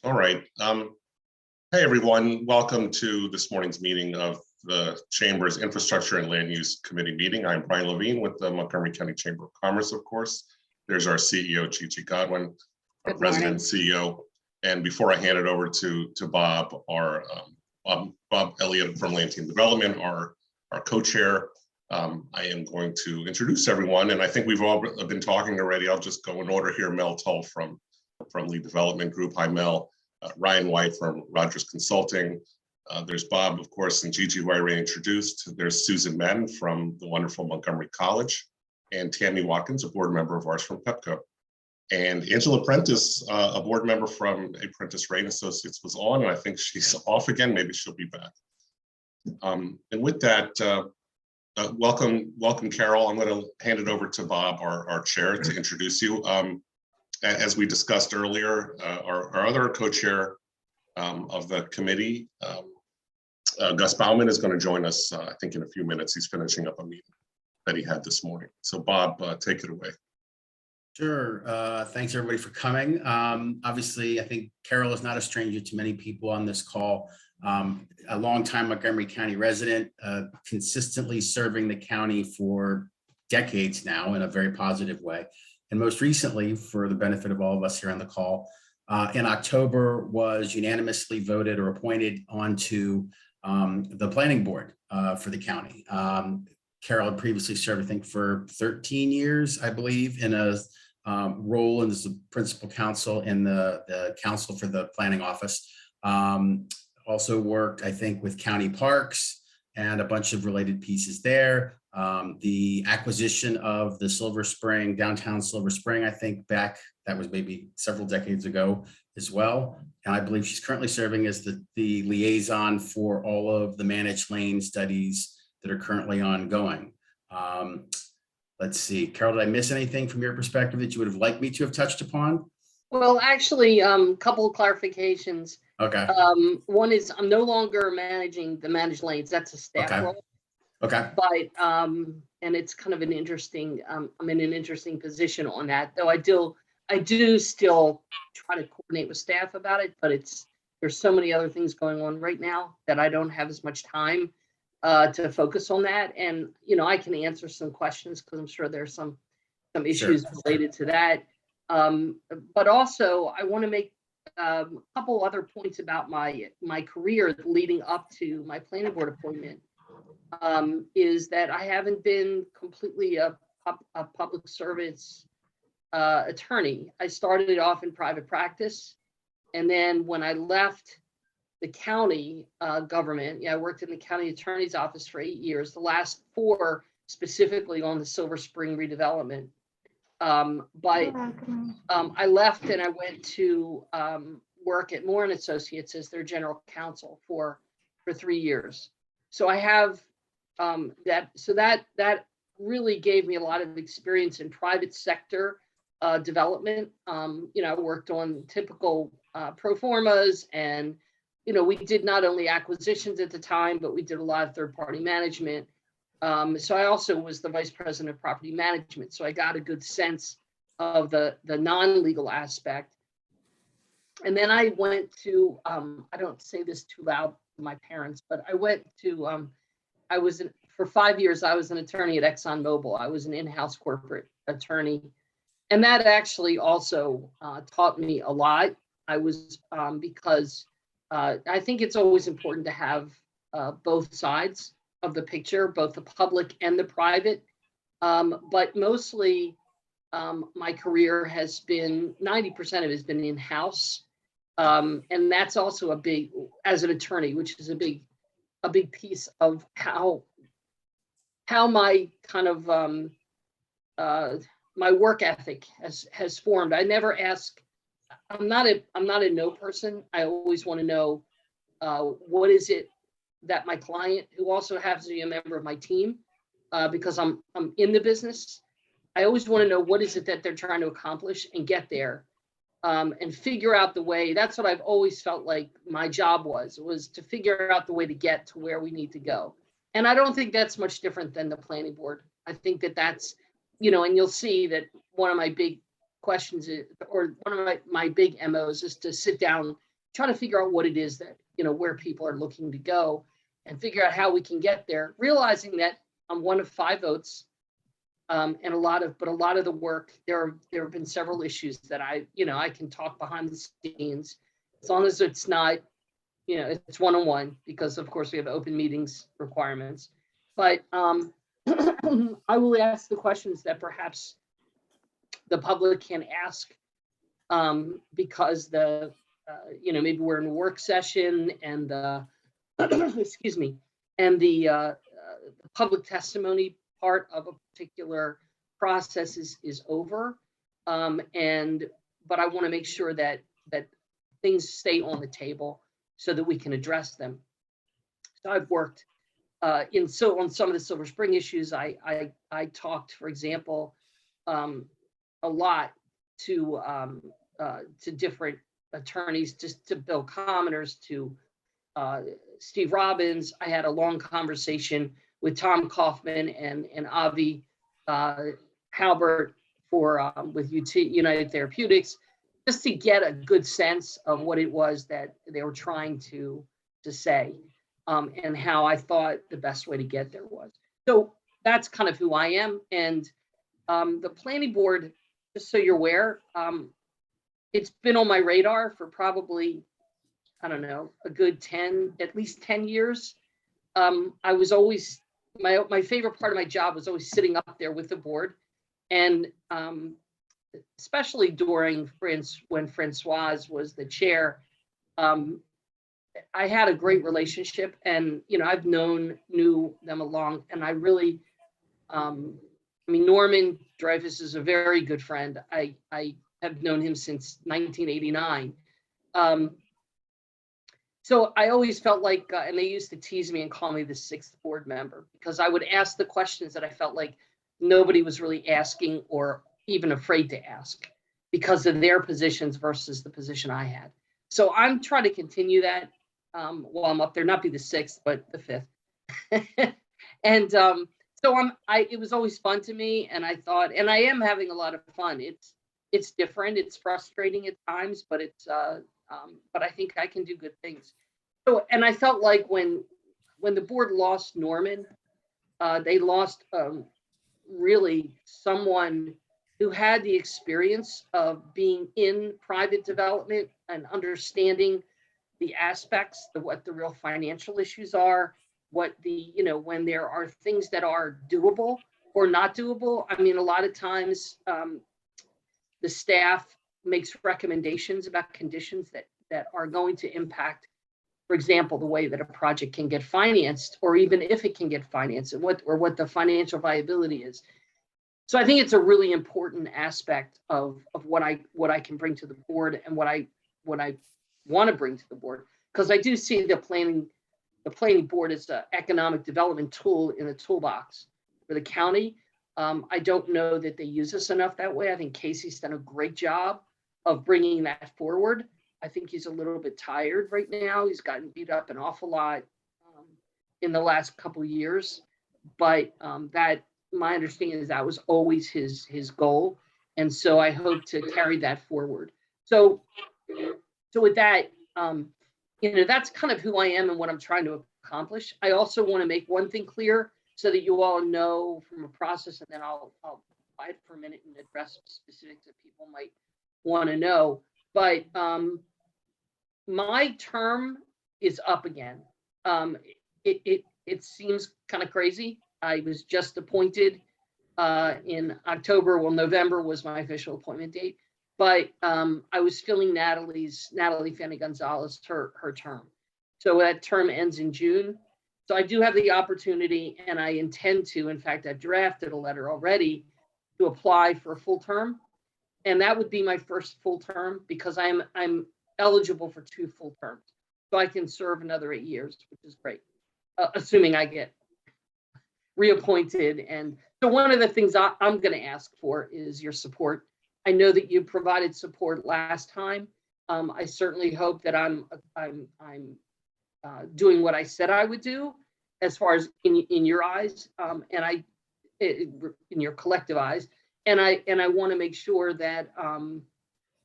All right. Hey, everyone. Welcome to this morning's meeting of the Chamber's Infrastructure and Land Use Committee meeting. I'm Brian Levine with the Montgomery County Chamber of Commerce, of course. There's our CEO, Chi Godwin, our President and CEO. And before I hand it over to Bob, Bob Elliott from Land Team Development, our co-chair, I am going to introduce everyone. And I think we've all been talking already. I'll just go in order here. Mel Tull from Lead Development Group. Hi, Mel. Ryan White from Rogers Consulting. There's Bob, of course, and Gigi, who I already introduced. There's Susan Madden from the wonderful Montgomery College, and Tammy Watkins, a board member of ours from Pepco. And Angela Prentice, a board member from Apprentice Rain Associates, was on, and I think she's off again. Maybe she'll be back. And with that, welcome, Carol. I'm going to hand it over to Bob, our chair, to introduce you. As we discussed earlier, our other co-chair of the committee, Gus Bauman, is going to join us, I think, in a few minutes. He's finishing up a meeting that he had this morning. So Bob, take it away. Sure. Thanks, everybody, for coming. Obviously, I think Carol is not a stranger to many people on this call. A longtime Montgomery County resident, consistently serving the county for decades now in a very positive way. And most recently, for the benefit of all of us here on the call, in October was unanimously voted or appointed onto the planning board for the county. Carol had previously served, I think, for 13 years, I believe, in a role as the principal counsel in the council for the planning office. Also worked, I think, with county parks and a bunch of related pieces there. The acquisition of the Silver Spring, downtown Silver Spring, I think that was maybe several decades ago as well. And I believe she's currently serving as the liaison for all of the managed lane studies that are currently ongoing. Let's see, Carol, did I miss anything from your perspective that you would have liked me to have touched upon? Well, actually, couple of clarifications. Okay. One is I'm no longer managing the managed lanes. That's a staff role. Okay. But and it's kind of an interesting. I'm in an interesting position on that, though. I do still try to coordinate with staff about it, but there's so many other things going on right now that I don't have as much time to focus on that. And I can answer some questions because I'm sure there's some issues related to that. But also, I want to make a couple other points about my career leading up to my planning board appointment. Is that I haven't been completely a public service attorney. I started off in private practice, and then when I left the county government, I worked in the county attorney's office for 8 years, the last 4 specifically on the Silver Spring redevelopment. But I left and I went to work at Moore & Associates as their general counsel for 3 years. So I have that really gave me a lot of experience in private sector development. I worked on typical pro formas, and we did not only acquisitions at the time, but we did a lot of third-party management. So I also was the vice president of property management. So I got a good sense of the non-legal aspect. And then I went to, I don't say this too loud to my parents, but I went to, for 5 years, I was an attorney at ExxonMobil. I was an in-house corporate attorney. And that actually also taught me a lot. I was, because I think it's always important to have both sides of the picture, both the public and the private. But mostly my career has been, 90% of it has been in-house. And that's also a big, as an attorney, which is a big piece of how my kind of my work ethic has formed. I never ask, I'm not a no person. I always want to know what is it that my client, who also happens to be a member of my team, because I'm in the business, I always want to know what is it that they're trying to accomplish and get there, and figure out the way. That's what I've always felt like my job was to figure out the way to get to where we need to go. And I don't think that's much different than the planning board. I think that that's, and you'll see that one of my big questions is, or one of my big MOs is to sit down try to figure out what it is that, where people are looking to go and figure out how we can get there, realizing that I'm one of 5 votes. And a lot of the work, there have been several issues that I can talk behind the scenes, as long as it's not, it's one-on-one, because of course we have open meetings requirements. But I will ask the questions that perhaps the public can ask, because maybe we're in a work session and excuse me, and the public testimony part of a particular process is over. But I want to make sure that things stay on the table so that we can address them. So I've worked on some of the Silver Spring issues. I talked, for example, a lot to different attorneys, just to Bill Commoners, to Steve Robbins. I had a long conversation with Tom Kaufman and Avi Halbert with United Therapeutics, just to get a good sense of what it was that they were trying to say, and how I thought the best way to get there was. So that's kind of who I am. And the planning board, just so you're aware, it's been on my radar for probably, I don't know, a good at least 10 years. I was always, my favorite part of my job was always sitting up there with the board. And especially during when Francoise was the chair, I had a great relationship, and I've knew them along, and I really, Norman Dreyfus is a very good friend. I have known him since 1989. So I always felt like, and they used to tease me and call me the 6th board member, because I would ask the questions that I felt like nobody was really asking or even afraid to ask because of their positions versus the position I had. So I'm trying to continue that while I'm up there, not be the 6th, but the 5th. And so it was always fun to me. And I thought, and I am having a lot of fun. It's different. It's frustrating at times, but but I think I can do good things. So, and I felt like when the board lost Norman, they lost really someone who had the experience of being in private development and understanding the aspects of what the real financial issues are, what when there are things that are doable or not doable. A lot of times the staff makes recommendations about conditions that are going to impact, for example, the way that a project can get financed, or even if it can get financed, and what the financial viability is. So I think it's a really important aspect of what I can bring to the board, and what I want to bring to the board, because I do see the planning board as an economic development tool in the toolbox for the county. I don't know that they use us enough that way. I think Casey's done a great job of bringing that forward. I think he's a little bit tired right now. He's gotten beat up an awful lot in the last couple of years, but that, my understanding is, that was always his goal, and so I hope to carry that forward. So with that, that's kind of who I am and what I'm trying to accomplish. I also want to make one thing clear so that you all know from a process, and then I'll quiet for a minute and address specifics that people might want to know. But my term is up again. It seems kind of crazy. I was just appointed in October. Well, November was my official appointment date, but I was filling Natalie Fanny Gonzalez, her term. So that term ends in June. So I do have the opportunity, and I intend to, in fact, I've drafted a letter already to apply for a full term. And that would be my first full term, because I'm eligible for 2 full terms. So I can serve another 8 years, which is great, assuming I get reappointed. And so one of the things I'm going to ask for is your support. I know that you provided support last time. I certainly hope that I'm doing what I said I would do, as far as in your eyes, and in your collective eyes. And I want to make sure that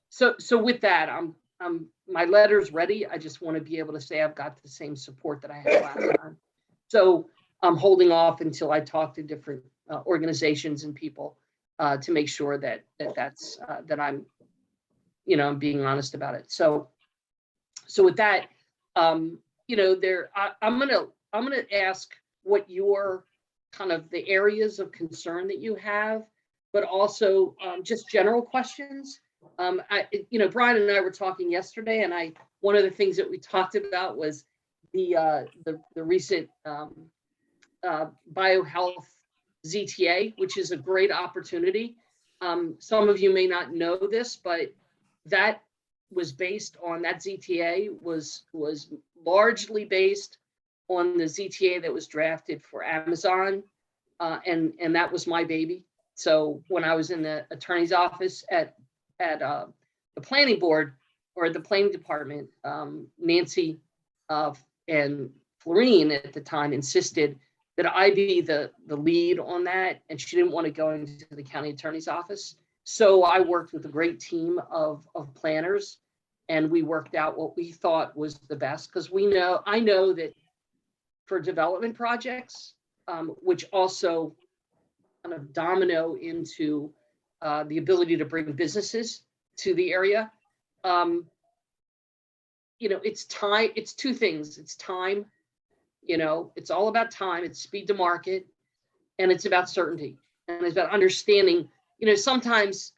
so with that, my letter's ready. I just want to be able to say I've got the same support that I had last time. So I'm holding off until I talk to different organizations and people to make sure that I'm, I'm being honest about it. So with that, I'm gonna ask what your kind of the areas of concern that you have, but also just general questions. Brian and I were talking yesterday, and one of the things that we talked about was the recent biohealth ZTA, which is a great opportunity. Some of you may not know this, but that was based on that ZTA was largely based on the ZTA that was drafted for Amazon, and that was my baby. So when I was in the attorney's office at the planning board or the planning department, Nancy and Florine at the time insisted that I be the lead on that, and she didn't want to go into the county attorney's office. So I worked with a great team of planners, and we worked out what we thought was the best, because I know that for development projects, which also kind of domino into the ability to bring businesses to the area. It's time, it's two things. It's time, it's all about time. It's speed to market, and it's about certainty, and it's about understanding. Sometimes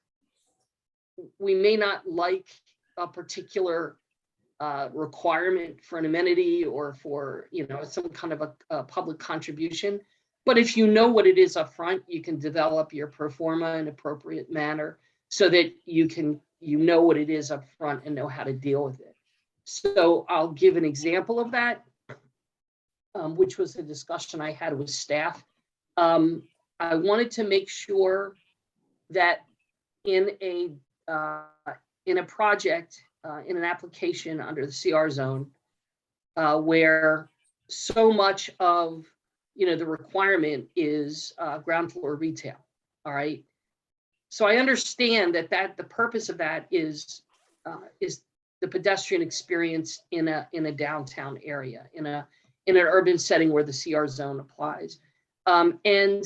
we may not like a particular requirement for an amenity or for, some kind of a public contribution. But if you know what it is up front, you can develop your pro forma in an appropriate manner so that you know what it is up front and know how to deal with it. So I'll give an example of that, which was a discussion I had with staff. I wanted to make sure that in a project, in an application under the CR zone, where so much of the requirement is ground floor retail. All right. So I understand that the purpose of that is the pedestrian experience in a downtown area, in an urban setting where the CR zone applies. And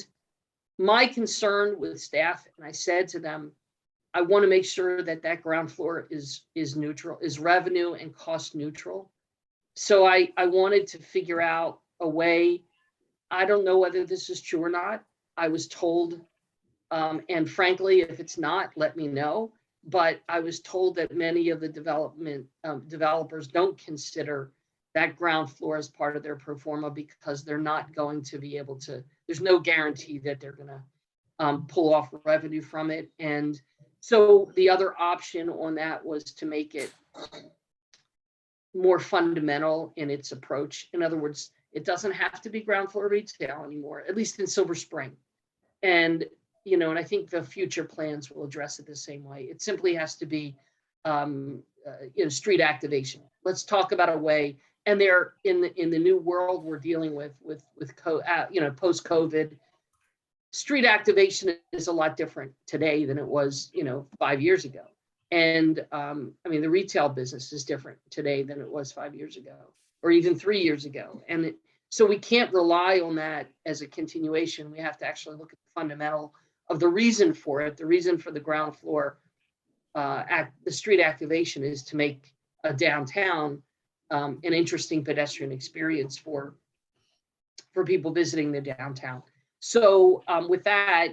my concern with staff, and I said to them, I want to make sure that ground floor is neutral, is revenue and cost neutral. So I wanted to figure out a way. I don't know whether this is true or not. I was told, and frankly, if it's not, let me know. But I was told that many of the developers don't consider that ground floor as part of their pro forma because they're not going to be able to, there's no guarantee that they're going to pull off revenue from it. And so the other option on that was to make it more fundamental in its approach. In other words, it doesn't have to be ground floor retail anymore, at least in Silver Spring. And, and I think the future plans will address it the same way. It simply has to be, street activation. Let's talk about a way. And they're in the new world we're dealing with post-COVID. Street activation is a lot different today than it was, 5 years ago. And the retail business is different today than it was 5 years ago, or even 3 years ago. And so we can't rely on that as a continuation. We have to actually look at the fundamental of the reason for it. The reason for the ground floor, the street activation is to make a downtown an interesting pedestrian experience for people visiting the downtown. So with that,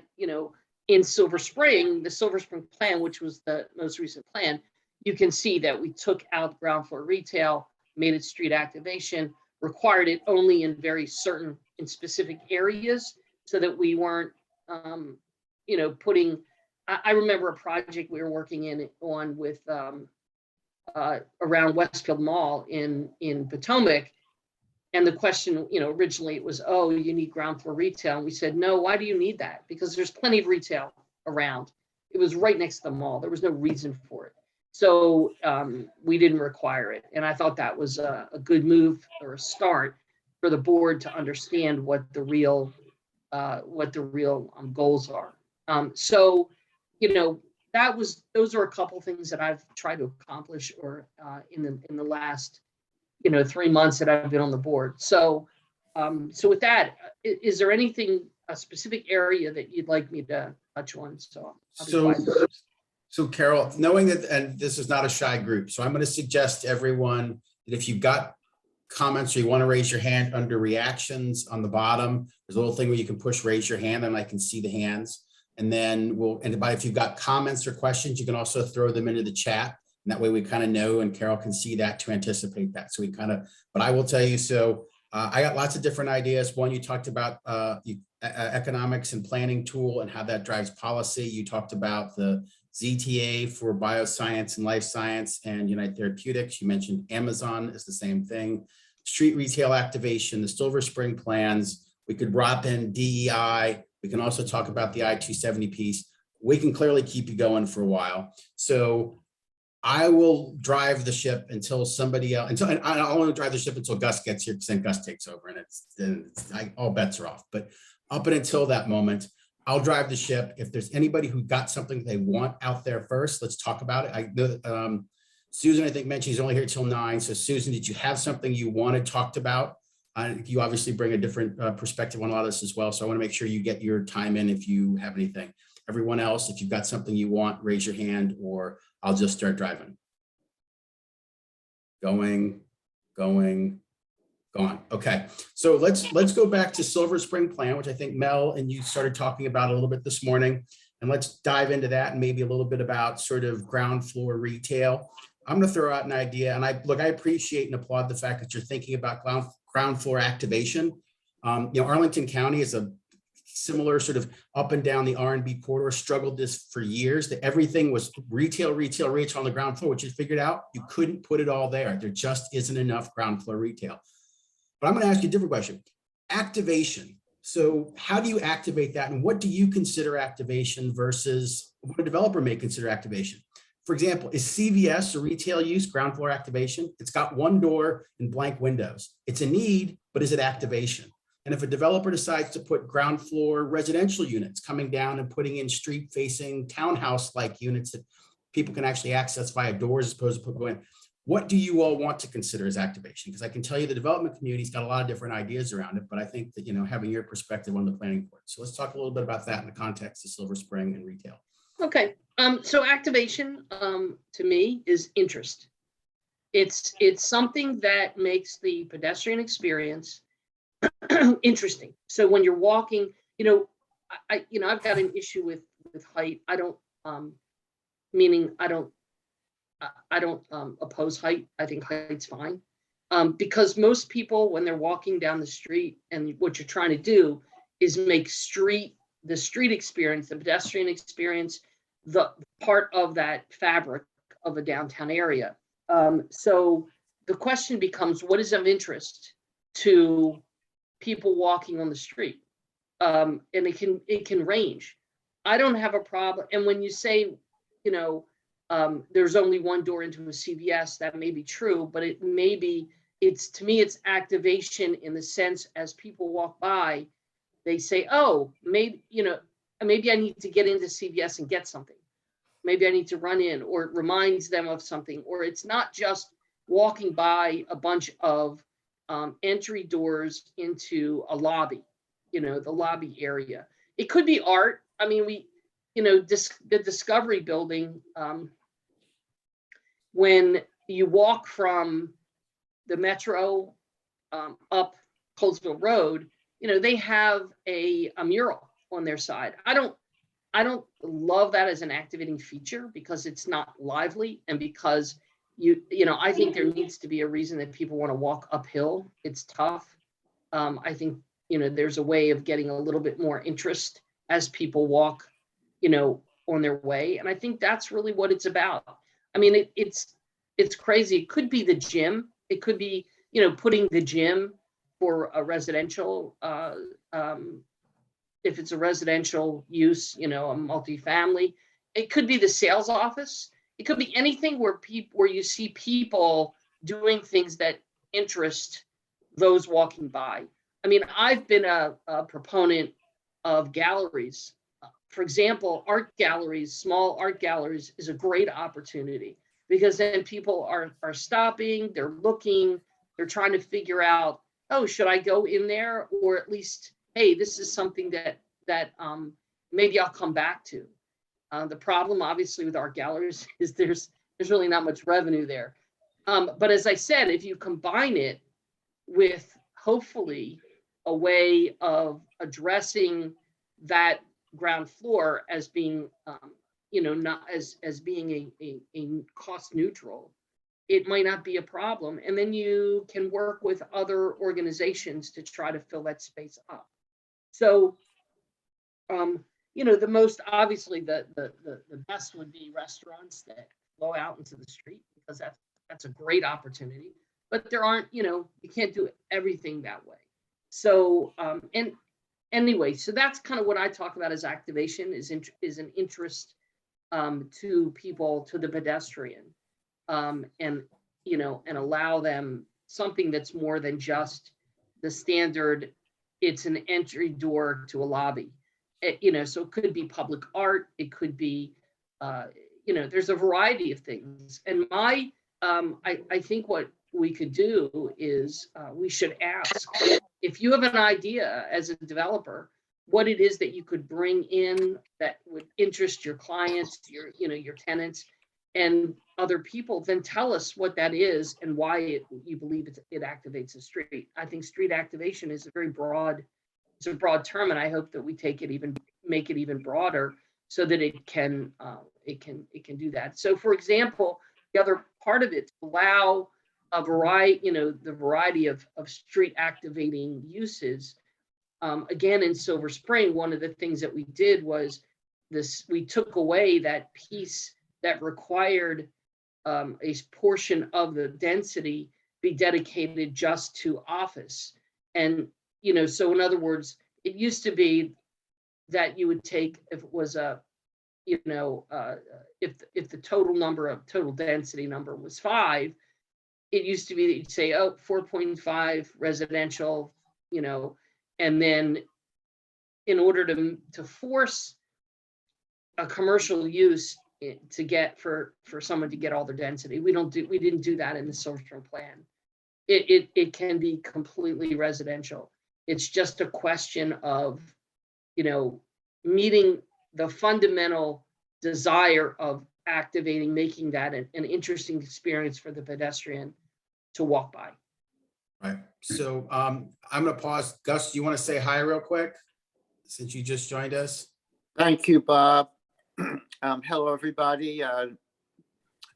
in Silver Spring, the Silver Spring plan, which was the most recent plan, you can see that we took out ground floor retail, made it street activation, required it only in very certain and specific areas so that we weren't, putting, I remember a project we were working on with around Westfield Mall in Potomac. And the question, originally it was, oh, you need ground floor retail. And we said, no, why do you need that? Because there's plenty of retail around. It was right next to the mall. There was no reason for it. So we didn't require it. And I thought that was a good move or a start for the board to understand what the real goals are. So, those are a couple things that I've tried to accomplish, or in the last 3 months that I've been on the board. So so with that, is there anything, a specific area that you'd like me to touch on? So I'll be quiet. So Carol, knowing that, and this is not a shy group, so I'm going to suggest to everyone that if you've got comments or you want to raise your hand under reactions on the bottom, there's a little thing where you can push raise your hand and I can see the hands. And then if you've got comments or questions, you can also throw them into the chat. And that way we kind of know, and Carol can see that to anticipate that. So we but I will tell you, so I got lots of different ideas. One, you talked about economics and planning tool and how that drives policy. You talked about the ZTA for bioscience and life science and United Therapeutics. You mentioned Amazon is the same thing. Street retail activation, the Silver Spring plans. We could drop in DEI. We can also talk about the I-270 piece. We can clearly keep you going for a while. So I will drive the ship until somebody else, I want to drive the ship until Gus gets here, because then Gus takes over and all bets are off. But up until that moment, I'll drive the ship. If there's anybody who got something they want out there first, let's talk about it. Susan, I think, mentioned she's only here till 9. So Susan, did you have something you wanted talked about? You obviously bring a different perspective on a lot of this as well. So I want to make sure you get your time in if you have anything. Everyone else, if you've got something you want, raise your hand, or I'll just start driving. Gone. Okay, so let's go back to Silver Spring plan, which I think Mel and you started talking about a little bit this morning. And let's dive into that and maybe a little bit about sort of ground floor retail. I'm going to throw out an idea, and I appreciate and applaud the fact that you're thinking about ground floor activation. Arlington County is a similar sort of up and down the R&B corridor, struggled this for years, that everything was retail on the ground floor, which you figured out you couldn't put it all there. There just isn't enough ground floor retail. But I'm going to ask you a different question. Activation. So how do you activate that? And what do you consider activation versus what a developer may consider activation? For example, is CVS or retail use ground floor activation? It's got one door and blank windows. It's a need, but is it activation? And if a developer decides to put ground floor residential units coming down and putting in street facing townhouse-like units that people can actually access via doors as opposed to going, what do you all want to consider as activation? Because I can tell you the development community's got a lot of different ideas around it, but I think that, having your perspective on the planning board. So let's talk a little bit about that in the context of Silver Spring and retail. Okay, so activation to me is interest. It's something that makes the pedestrian experience interesting. So when you're walking, I've got an issue with height. I don't oppose height. I think height's fine. Because most people, when they're walking down the street, and what you're trying to do is make the street experience, the pedestrian experience, the part of that fabric of a downtown area. So the question becomes, what is of interest to people walking on the street? And it can range. I don't have a problem. And when you say, there's only one door into a CVS, that may be true, but to me, it's activation in the sense as people walk by, they say, oh, maybe I need to get into CVS and get something. Maybe I need to run in, or it reminds them of something, or it's not just walking by a bunch of entry doors into a lobby, the lobby area. It could be art. I mean, the Discovery Building, when you walk from the Metro up Colesville Road, they have a mural on their side. I don't love that as an activating feature because it's not lively, and because I think there needs to be a reason that people want to walk uphill. It's tough. I think there's a way of getting a little bit more interest as people walk on their way, and I think that's really what it's about. I mean, it's crazy. It could be the gym. It could be putting the gym for a residential. If it's a residential use, a multifamily, it could be the sales office. It could be anything where you see people doing things that interest those walking by. I mean, I've been a proponent of galleries For example, art galleries, small art galleries is a great opportunity because then people are stopping, they're looking, they're trying to figure out, oh, should I go in there? Or at least, hey, this is something that maybe I'll come back to. The problem obviously with art galleries is there's really not much revenue there. But as I said, if you combine it with hopefully a way of addressing that ground floor as being, not as being a cost neutral, it might not be a problem. And then you can work with other organizations to try to fill that space up. So, the most obviously the best would be restaurants that flow out into the street because that's a great opportunity. But there aren't, you can't do everything that way. So, and anyway, so that's kind of what I talk about as activation is an interest to people, to the pedestrian, and allow them something that's more than just the standard. It's an entry door to a lobby. So it could be public art. It could be, there's a variety of things. And I think what we could do is we should ask if you have an idea as a developer, what it is that you could bring in that would interest your clients, your tenants and other people, then tell us what that is and why you believe it activates the street. I think street activation is a broad term, and I hope that we make it even broader so that it can do that. So for example, the other part of it, allow a variety, the variety of street activating uses. Again, in Silver Spring, one of the things that we did was we took away that piece that required a portion of the density be dedicated just to office. And, so in other words, it used to be that you would take, if it was if the total density number was 5, it used to be that you'd say, 4.5 residential, and then in order to force a commercial use to get for someone to get all their density, we didn't do that in the Silver Spring plan. It can be completely residential. It's just a question of, meeting the fundamental desire of activating, making that an interesting experience for the pedestrian to walk by. Right. So I'm going to pause. Gus, do you want to say hi real quick since you just joined us? Thank you, Bob. Hello, everybody.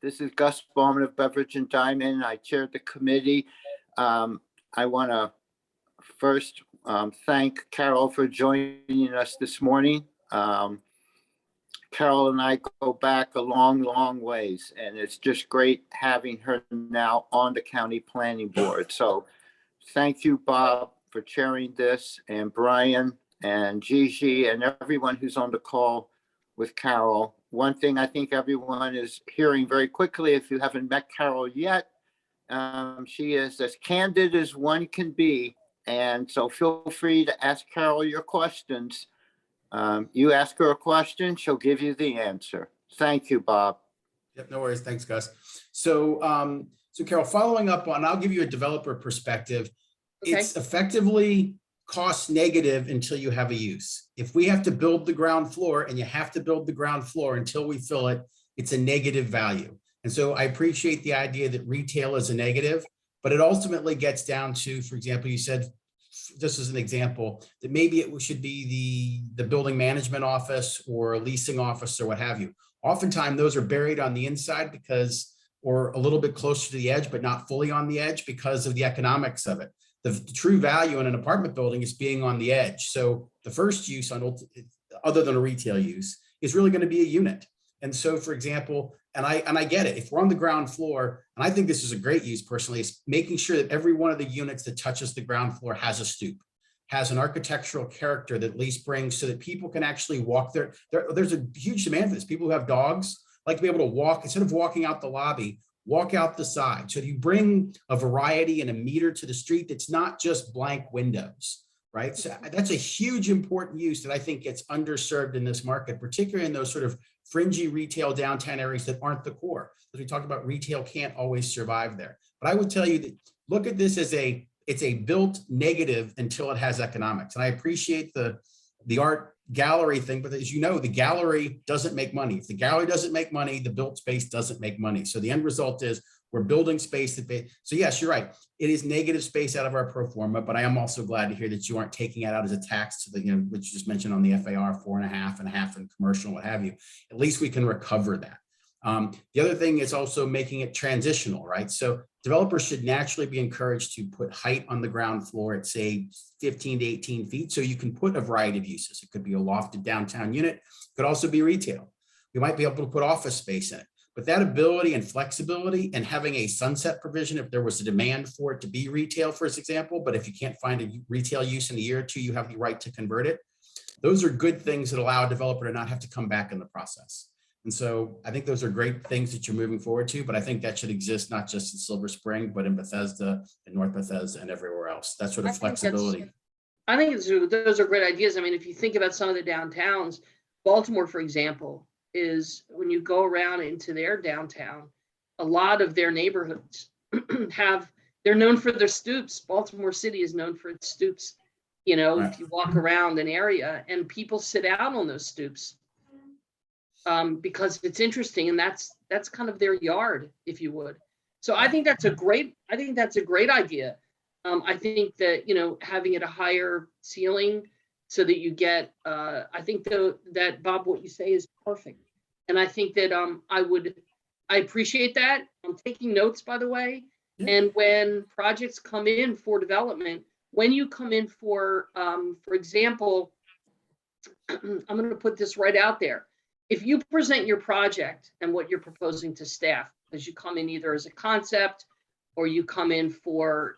This is Gus Bowman of Beverage and Diamond. I chaired the committee. I want to first thank Carol for joining us this morning. Carol and I go back a long, long ways, and it's just great having her now on the County Planning Board. So thank you, Bob, for chairing this, and Brian and Gigi and everyone who's on the call with Carol. One thing I think everyone is hearing very quickly, if you haven't met Carol yet, she is as candid as one can be. And so feel free to ask Carol your questions. You ask her a question, she'll give you the answer. Thank you, Bob. Yep, no worries. Thanks, Gus. So, Carol, following up on, I'll give you a developer perspective. Okay. It's effectively cost negative until you have a use. If we have to build the ground floor, and you have to build the ground floor until we fill it, it's a negative value. And so I appreciate the idea that retail is a negative, but it ultimately gets down to, for example, you said, just as an example, that maybe it should be the building management office or a leasing office or what have you. Oftentimes those are buried on the inside or a little bit closer to the edge, but not fully on the edge because of the economics of it. The true value in an apartment building is being on the edge. So the first use other than a retail use is really going to be a unit. And so, for example, and I get it, if we're on the ground floor, and I think this is a great use personally, is making sure that every one of the units that touches the ground floor has a stoop, has an architectural character that at least brings so that people can actually walk there. There's a huge demand for this. People who have dogs like to be able to walk, instead of walking out the lobby, walk out the side. So you bring a variety and a meter to the street that's not just blank windows. right? So that's a huge important use that I think gets underserved in this market, particularly in those sort of fringy retail downtown areas that aren't the core. As we talked about, retail can't always survive there. But I would tell you that look at this as it's a built negative until it has economics. And I appreciate the art gallery thing, but as you know, the gallery doesn't make money. If the gallery doesn't make money, the built space doesn't make money. So the end result is we're building space so yes, you're right. It is negative space out of our pro forma, but I am also glad to hear that you aren't taking it out as a tax to the, which you just mentioned on the FAR, 4.5 and a half in commercial, what have you. At least we can recover that. The other thing is also making it transitional, right? So developers should naturally be encouraged to put height on the ground floor at say 15 to 18 feet. So you can put a variety of uses. It could be a lofted downtown unit, it could also be retail. You might be able to put office space in it. But that ability and flexibility and having a sunset provision, if there was a demand for it to be retail, for example, but if you can't find a retail use in a year or two, you have the right to convert it. Those are good things that allow a developer to not have to come back in the process. And so I think those are great things that you're moving forward to, but I think that should exist not just in Silver Spring, but in Bethesda and North Bethesda and everywhere else. That sort of flexibility. I think those are great ideas. I mean, if you think about some of the downtowns, Baltimore, for example, when you go around into their downtown, a lot of their neighborhoods they're known for their stoops. Baltimore City is known for its stoops. Right. If you walk around an area and people sit out on those stoops because it's interesting, and that's kind of their yard, if you would. So I think that's a great idea. I think that, having it a higher ceiling so that you get, I think that Bob, what you say is perfect. And I think that I appreciate that. I'm taking notes, by the way. Yeah. And when projects come in for development, when you come in for example, I'm going to put this right out there. If you present your project and what you're proposing to staff, as you come in either as a concept or you come in for,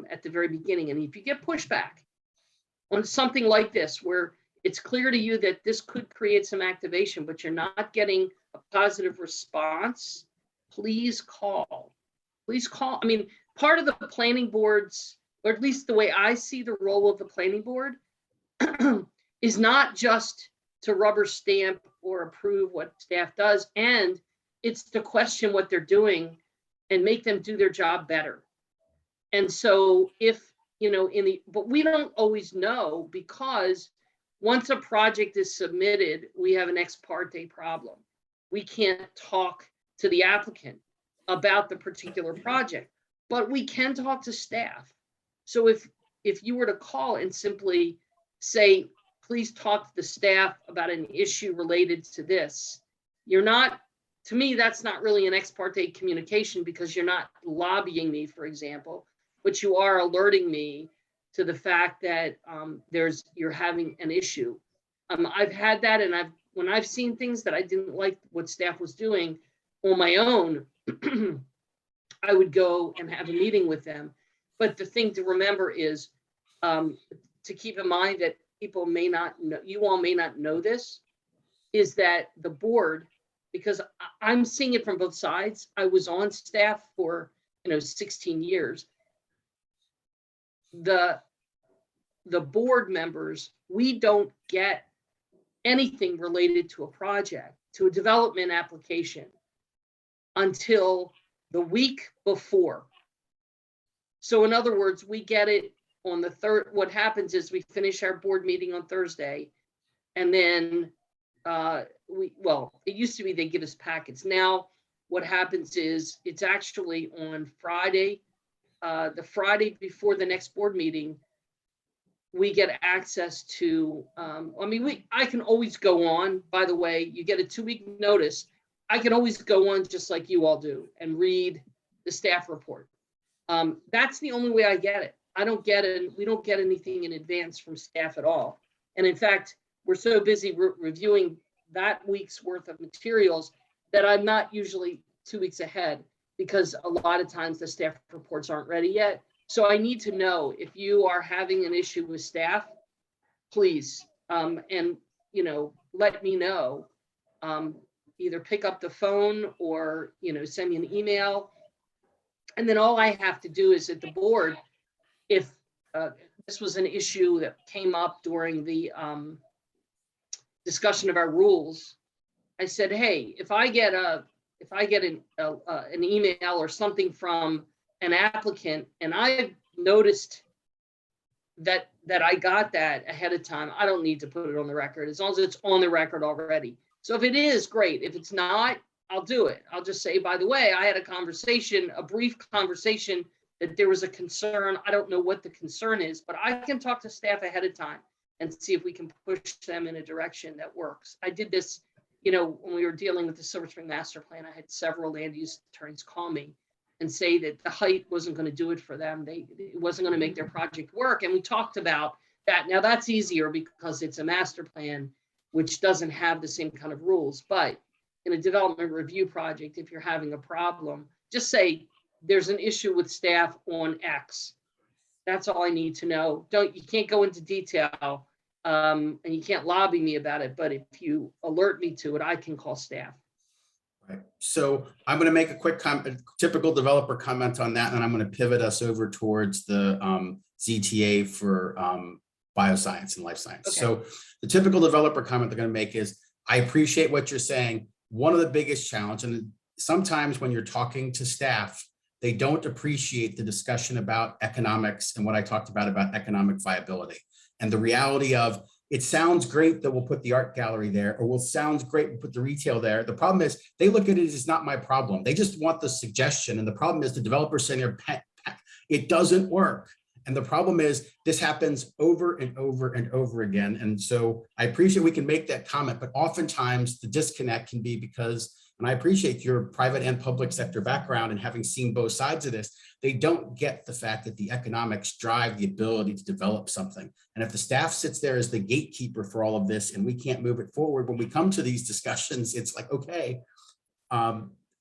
at the very beginning, and if you get pushback on something like this, where it's clear to you that this could create some activation, but you're not getting a positive response, please call. Please call. I mean, part of the planning board's, or at least the way I see the role of the planning board, is not just to rubber stamp or approve what staff does, and it's to question what they're doing and make them do their job better. And so if, but we don't always know, because once a project is submitted, we have an ex parte problem. We can't talk to the applicant about the particular project, but we can talk to staff. So if you were to call and simply say, please talk to the staff about an issue related to this, to me, that's not really an ex parte communication, because you're not lobbying me, for example, but you are alerting me to the fact that you're having an issue. I've had that, and when I've seen things that I didn't like what staff was doing on my own, I would go and have a meeting with them. But the thing to remember is to keep in mind that people may not know, you all may not know this, is that the board, because I'm seeing it from both sides. I was on staff for 16 years. The board members, we don't get anything related to a project, to a development application, until the week before. So in other words, we get it on the third. What happens is we finish our board meeting on Thursday, and then it used to be they give us packets. Now what happens is it's actually on Friday, the Friday before the next board meeting, we get access to, I can always go on, by the way, you get a 2-week notice. I can always go on just like you all do and read the staff report. That's the only way I get it. We don't get anything in advance from staff at all. And in fact, we're so busy reviewing that week's worth of materials that I'm not usually 2 weeks ahead, because a lot of times the staff reports aren't ready yet. So I need to know if you are having an issue with staff, please, and let me know. Either pick up the phone or send me an email, and then all I have to do is at the board, if this was an issue that came up during the discussion of our rules. I said, hey, if I get an email or something from an applicant and I've noticed that I got that ahead of time, I don't need to put it on the record as long as it's on the record already. So if it is, great. If it's not, I'll do it. I'll just say, by the way, I had a brief conversation that there was a concern. I don't know what the concern is, but I can talk to staff ahead of time and see if we can push them in a direction that works. I did this, when we were dealing with the Silver Spring Master Plan, I had several land use attorneys call me and say that the height wasn't going to do it for them. It wasn't going to make their project work. And we talked about that. Now that's easier because it's a master plan, which doesn't have the same kind of rules. But in a development review project, if you're having a problem, just say there's an issue with staff on X. That's all I need to know. You can't go into detail and you can't lobby me about it. But if you alert me to it, I can call staff. Right. So I'm going to make a quick typical developer comment on that, and I'm going to pivot us over towards the ZTA for bioscience and life science. Okay. So the typical developer comment they're going to make is, I appreciate what you're saying. One of the biggest challenges, and sometimes when you're talking to staff, they don't appreciate the discussion about economics and what I talked about economic viability and the reality of, it sounds great that we'll put the art gallery there, or sounds great, we'll put the retail there. The problem is they look at it as, it's not my problem. They just want the suggestion. And the problem is the developer's saying it doesn't work. And the problem is this happens over and over and over again. And so I appreciate we can make that comment, but oftentimes the disconnect can be because, and I appreciate your private and public sector background and having seen both sides of this, they don't get the fact that the economics drive the ability to develop something. And if the staff sits there as the gatekeeper for all of this and we can't move it forward, when we come to these discussions, it's like, okay,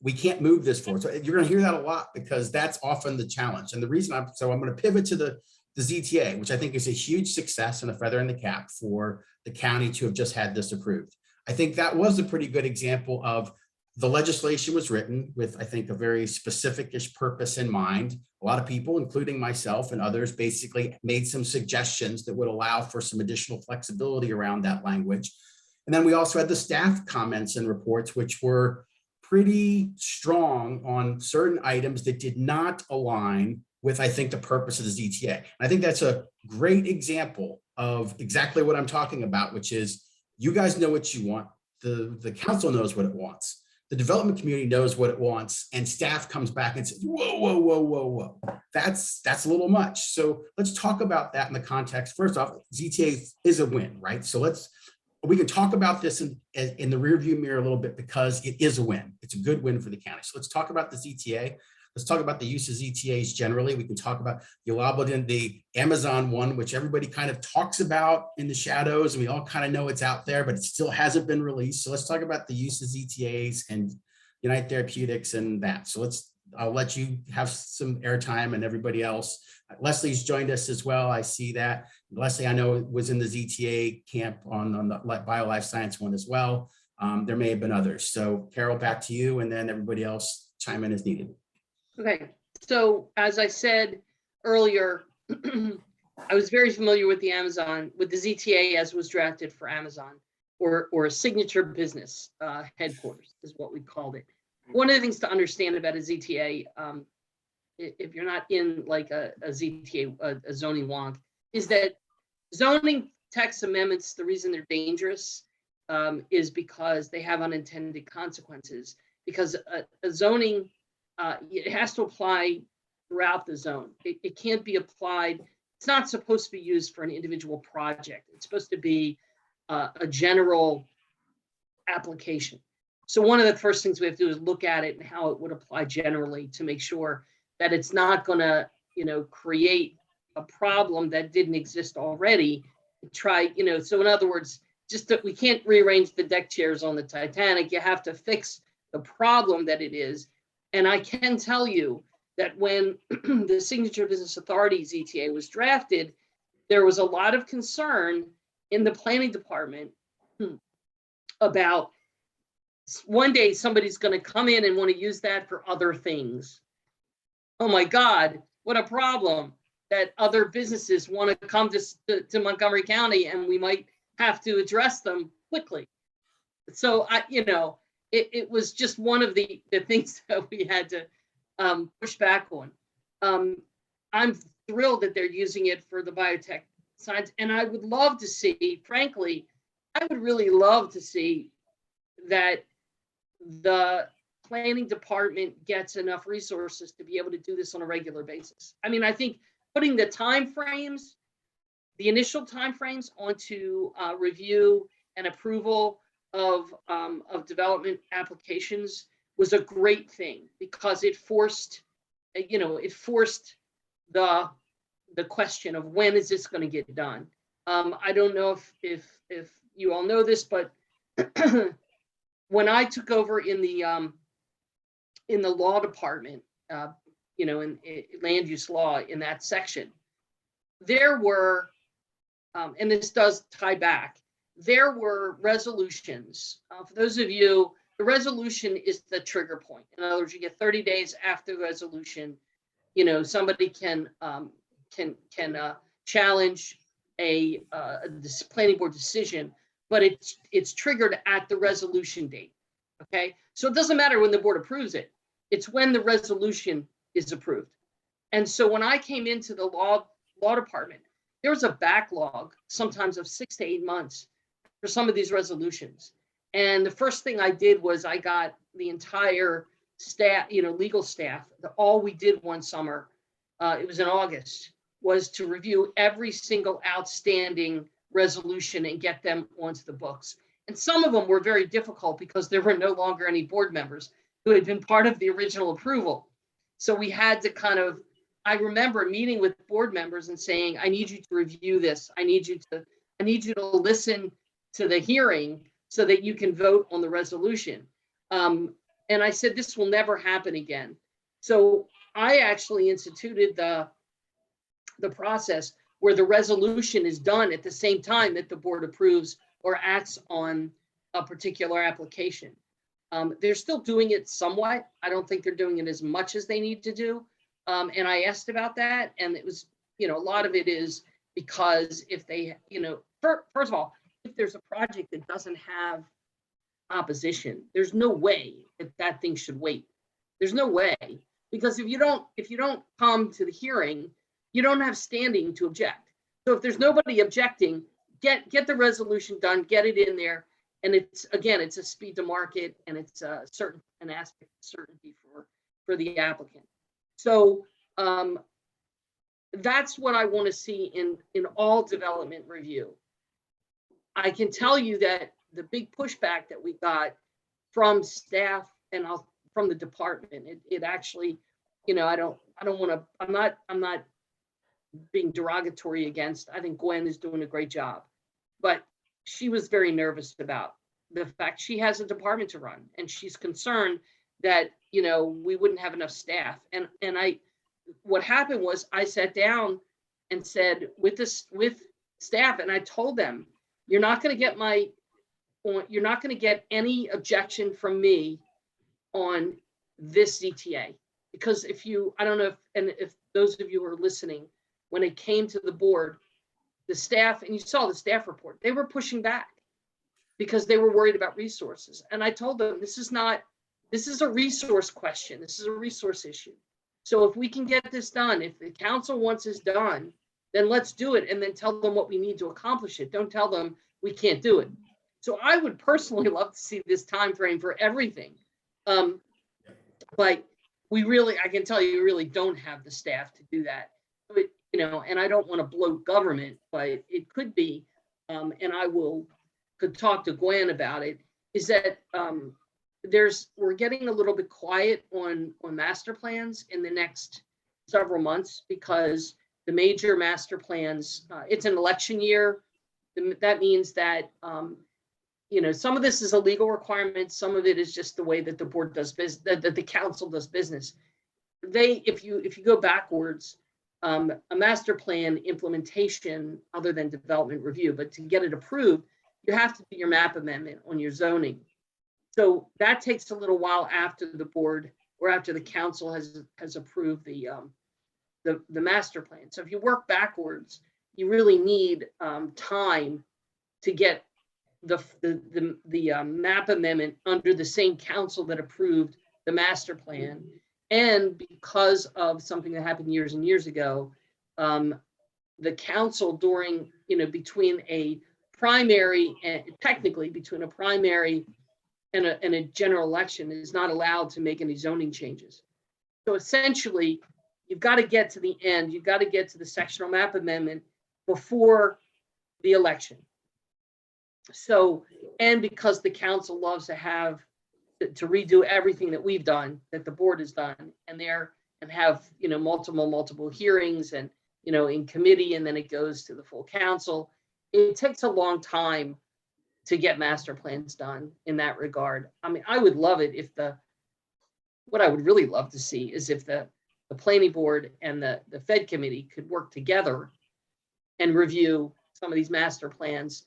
we can't move this forward. So you're going to hear that a lot because that's often the challenge. And the reason I'm going to pivot to the ZTA, which I think is a huge success and a feather in the cap for the county to have just had this approved. I think that was a pretty good example of the legislation was written with, I think, a very specific-ish purpose in mind. A lot of people, including myself and others, basically made some suggestions that would allow for some additional flexibility around that language. And then we also had the staff comments and reports, which were pretty strong on certain items that did not align with, I think, the purpose of the ZTA. And I think that's a great example of exactly what I'm talking about, which is you guys know what you want. The council knows what it wants. The development community knows what it wants, and staff comes back and says, whoa, whoa, whoa, whoa, whoa. That's a little much. So let's talk about that in the context. First off, ZTA is a win, right? So we can talk about this in the rearview mirror a little bit because it is a win. It's a good win for the county. So let's talk about the ZTA. Let's talk about the use of ZTAs generally. We can talk about the Amazon one, which everybody kind of talks about in the shadows, and we all kind of know it's out there, but it still hasn't been released. So let's talk about the use of ZTAs and Unite Therapeutics and that. So I'll let you have some airtime and everybody else. Leslie's joined us as well. I see that. Leslie, I know, was in the ZTA camp on the bio life science one as well. There may have been others. So Carol, back to you, and then everybody else chime in as needed. Okay, so as I said earlier, I was very familiar with the ZTA as was drafted for Amazon, or a signature business headquarters is what we called it. One of the things to understand about a ZTA, if you're not in like a ZTA, a zoning wonk, is that zoning text amendments, the reason they're dangerous is because they have unintended consequences, because a zoning, it has to apply throughout the zone. It can't be applied. It's not supposed to be used for an individual project. It's supposed to be a general application. So one of the first things we have to do is look at it and how it would apply generally to make sure that it's not going to, create a problem that didn't exist already. So in other words, just that we can't rearrange the deck chairs on the Titanic. You have to fix the problem that it is. And I can tell you that when the Signature Business Authority ZTA was drafted, there was a lot of concern in the planning department about one day somebody's going to come in and want to use that for other things. Oh my God, what a problem. that other businesses want to come to Montgomery County, and we might have to address them quickly. So it was just one of the things that we had to push back on. I'm thrilled that they're using it for the biotech science, and I would love to see, frankly, I would really love to see that the planning department gets enough resources to be able to do this on a regular basis. I mean, I think putting the timeframes, the initial timeframes onto review and approval of development applications was a great thing, because it forced, the question of when is this going to get done. I don't know if you all know this, but when I took over in the law department, in land use law, in that section, there were, and this does tie back, there were resolutions. For those of you, the resolution is the trigger point. In other words, you get 30 days after the resolution, somebody can challenge a planning board decision, but it's triggered at the resolution date. Okay, so it doesn't matter when the board approves it; it's when the resolution is approved. And so when I came into the law department, there was a backlog, sometimes of 6 to 8 months, for some of these resolutions. And the first thing I did was I got the entire staff, legal staff. All we did one summer, it was in August, was to review every single outstanding resolution and get them onto the books. And some of them were very difficult because there were no longer any board members who had been part of the original approval. So we had to I remember meeting with board members and saying, I need you to review this. I need you to listen to the hearing so that you can vote on the resolution. And I said, this will never happen again. So I actually instituted the process where the resolution is done at the same time that the board approves or acts on a particular application. They're still doing it somewhat. I don't think they're doing it as much as they need to do. And I asked about that, and it was, a lot of it is because if they, first of all, if there's a project that doesn't have opposition, there's no way that thing should wait. There's no way, because if you don't come to the hearing, you don't have standing to object. So if there's nobody objecting, get the resolution done, get it in there. And it's a speed to market, and it's an aspect of certainty for the applicant. So that's what I want to see in all development review. I can tell you that the big pushback that we got from staff and from the department, it actually, I'm not being derogatory against. I think Gwen is doing a great job, but she was very nervous about the fact she has a department to run, and she's concerned that we wouldn't have enough staff. And what happened was I sat down and said with staff, and I told them, you're not going to get any objection from me on this ZTA, because I don't know if those of you who are listening, when it came to the board, the staff, and you saw the staff report, they were pushing back because they were worried about resources. And I told them, this is a resource question. This is a resource issue. So if we can get this done, if the council wants this done, then let's do it, and then tell them what we need to accomplish it. Don't tell them we can't do it. So I would personally love to see this time frame for everything. But I can tell you, we really don't have the staff to do that. But, and I don't want to bloat government, but it could be, and I could talk to Gwen about it, is that we're getting a little bit quiet on master plans in the next several months, because the major master plans, it's an election year. That means that, some of this is a legal requirement. Some of it is just the way that the board does business, that the council does business. If you go backwards, a master plan implementation, other than development review, but to get it approved, you have to do your map amendment on your zoning. So that takes a little while after the board or after the council has approved the the master plan. So if you work backwards, you really need time to get the map amendment under the same council that approved the master plan. And because of something that happened years and years ago, the council during, between a primary and technically between a primary and a general election is not allowed to make any zoning changes. So essentially, you've got to get to the end. You've got to get to the sectional map amendment before the election. So, and because the council loves to have to redo everything that we've done, that the board has done, and have multiple hearings and in committee, and then it goes to the full council. It takes a long time to get master plans done in that regard. I mean, I would love it if what I would really love to see is if the planning board and the Fed committee could work together and review some of these master plans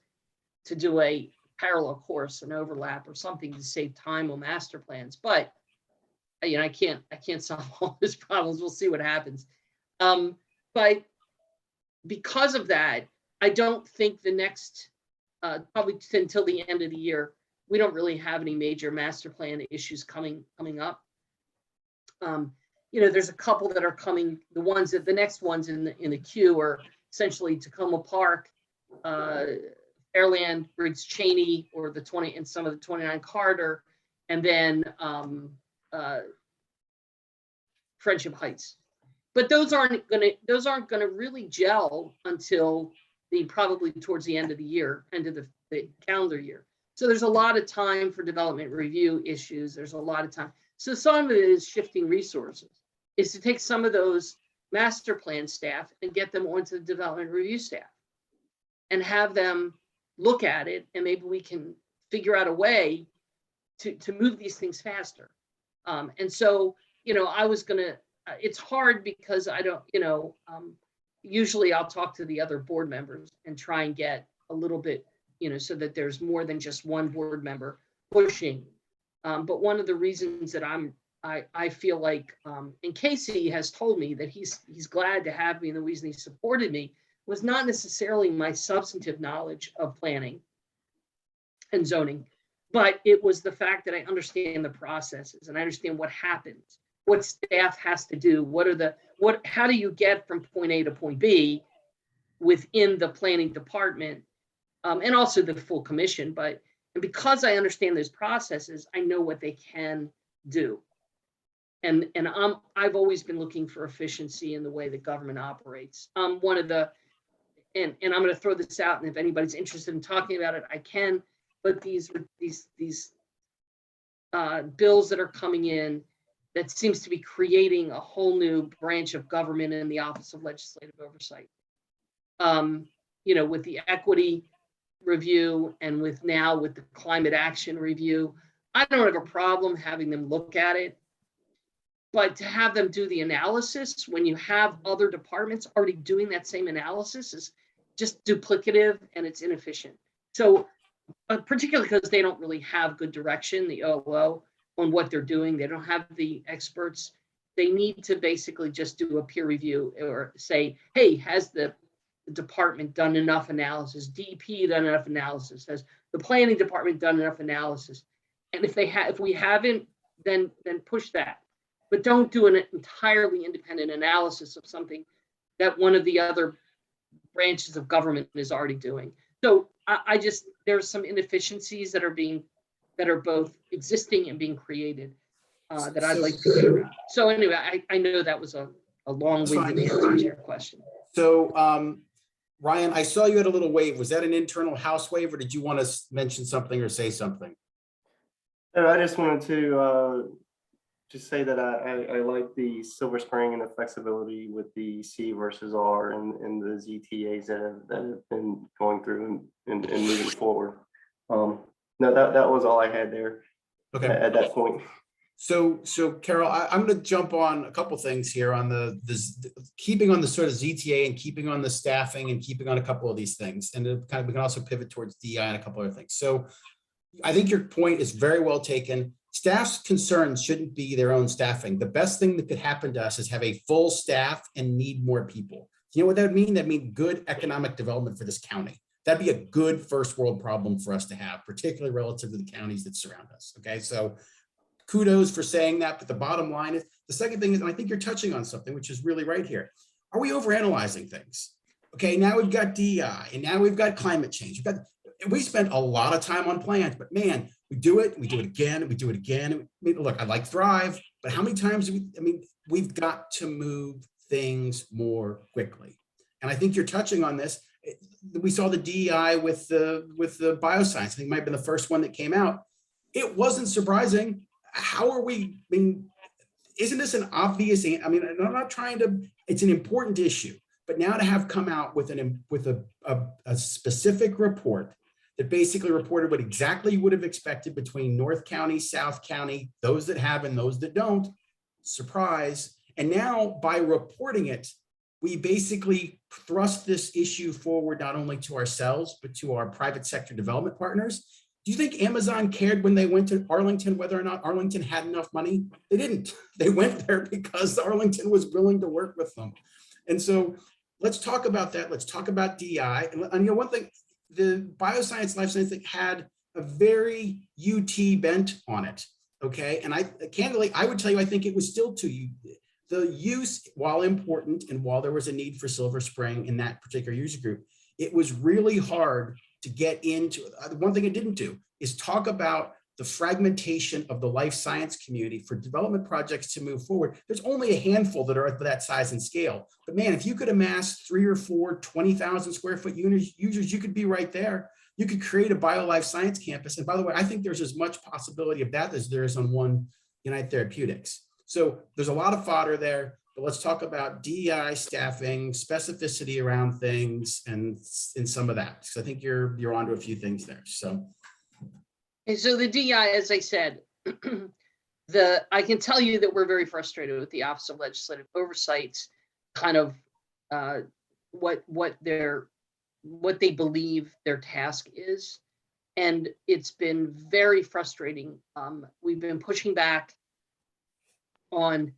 to do a parallel course, an overlap or something to save time on master plans. But I can't solve all those problems. We'll see what happens. But because of that, I don't think the next probably until the end of the year, we don't really have any major master plan issues coming up. There's a couple that are coming. The next ones in the queue are essentially Tacoma Park, Fairland, Briggs Cheney, or the 20 and some of the 29 Carter, and then Friendship Heights. But those aren't gonna really gel until probably towards the end of the year, end of the calendar year. So there's a lot of time for development review issues. There's a lot of time. So some of it is shifting resources, is to take some of those master plan staff and get them onto the development review staff and have them look at it, and maybe we can figure out a way to move these things faster. And so, I was gonna, it's hard because I don't, usually I'll talk to the other board members and try and get a little bit, so that there's more than just one board member pushing. But one of the reasons that I feel like, and Casey has told me that he's glad to have me, and the reason he supported me was not necessarily my substantive knowledge of planning and zoning, but it was the fact that I understand the processes and I understand what happens, what staff has to do, how do you get from point A to point B within the planning department, and also the full commission. And because I understand those processes, I know what they can do. And I've always been looking for efficiency in the way that government operates. One of the, and I'm going to throw this out, and if anybody's interested in talking about it, I can. But these bills that are coming in, that seems to be creating a whole new branch of government in the Office of Legislative Oversight. With the equity review and with the climate action review, I don't have a problem having them look at it. But to have them do the analysis when you have other departments already doing that same analysis is just duplicative and it's inefficient. So particularly because they don't really have good direction, the OO, on what they're doing. They don't have the experts. They need to basically just do a peer review or say, hey, has the department done enough analysis? DEP done enough analysis? Has the planning department done enough analysis? And if we haven't, then push that. But don't do an entirely independent analysis of something that one of the other branches of government is already doing. So there's some inefficiencies that are both existing and being created that I'd like to get around. So anyway, I know that was a long-winded answer to your question. So Ryan, I saw you had a little wave. Was that an internal House wave, or did you want to mention something or say something? No, I just wanted to just say that I like the Silver Spring and the flexibility with the C versus R and the ZTAs that have been going through and moving forward. No, that was all I had there. Okay. At that point. So Carol, I'm going to jump on a couple things here on the keeping on the sort of ZTA and keeping on the staffing and keeping on a couple of these things, and we can also pivot towards DI and a couple other things. So I think your point is very well taken. staff's concerns shouldn't be their own staffing. The best thing that could happen to us is have a full staff and need more people. You know what that would mean? That means good economic development for this county. That'd be a good first world problem for us to have, particularly relative to the counties that surround us. Okay, so kudos for saying that. But the bottom line is, the second thing is, and I think you're touching on something which is really right here. Are we overanalyzing ththings? Okay, now we've got DEI and now we've got climate change. We spent a lot of time on plans, but man, we do it again, we do it again. I mean, look, I like Thrive, but how many times do we've got to move things more quickly. And I think you're touching on this. We saw the DEI with the bioscience. I think it might have been the first one that came out. It wasn't surprising. How are we, isn't this an obvious, I'm not trying to, it's an important issue, but now to have come out with a specific report that basically reported what exactly you would have expected between North County, South County, those that have and those that don't, surprise. And now by reporting it, we basically thrust this issue forward, not only to ourselves, but to our private sector development partners. Do you think Amazon cared when they went to Arlington, whether or not Arlington had enough money? They didn't. They went there because Arlington was willing to work with them. And so let's talk about that. Let's talk about DEI. And one thing, the bioscience, life science thing had a very UT bent on it. Okay. And candidly, I would tell you, I think it was still too the use, while important, and while there was a need for Silver Spring in that particular user group, it was really hard to get into. One thing it didn't do is talk about the fragmentation of the life science community for development projects to move forward. There's only a handful that are at that size and scale. But man, if you could amass 3 or 4 20,000 square foot users, you could be right there. You could create a bio life science campus. And by the way, I think there's as much possibility of that as there is on one United Therapeutics. So there's a lot of fodder there, but let's talk about DEI, staffing, specificity around things, and some of that. So I think you're onto a few things there. So. And so the DEI, as I said, I can tell you that we're very frustrated with the Office of Legislative Oversight's kind of what they believe their task is, and it's been very frustrating. We've been pushing back on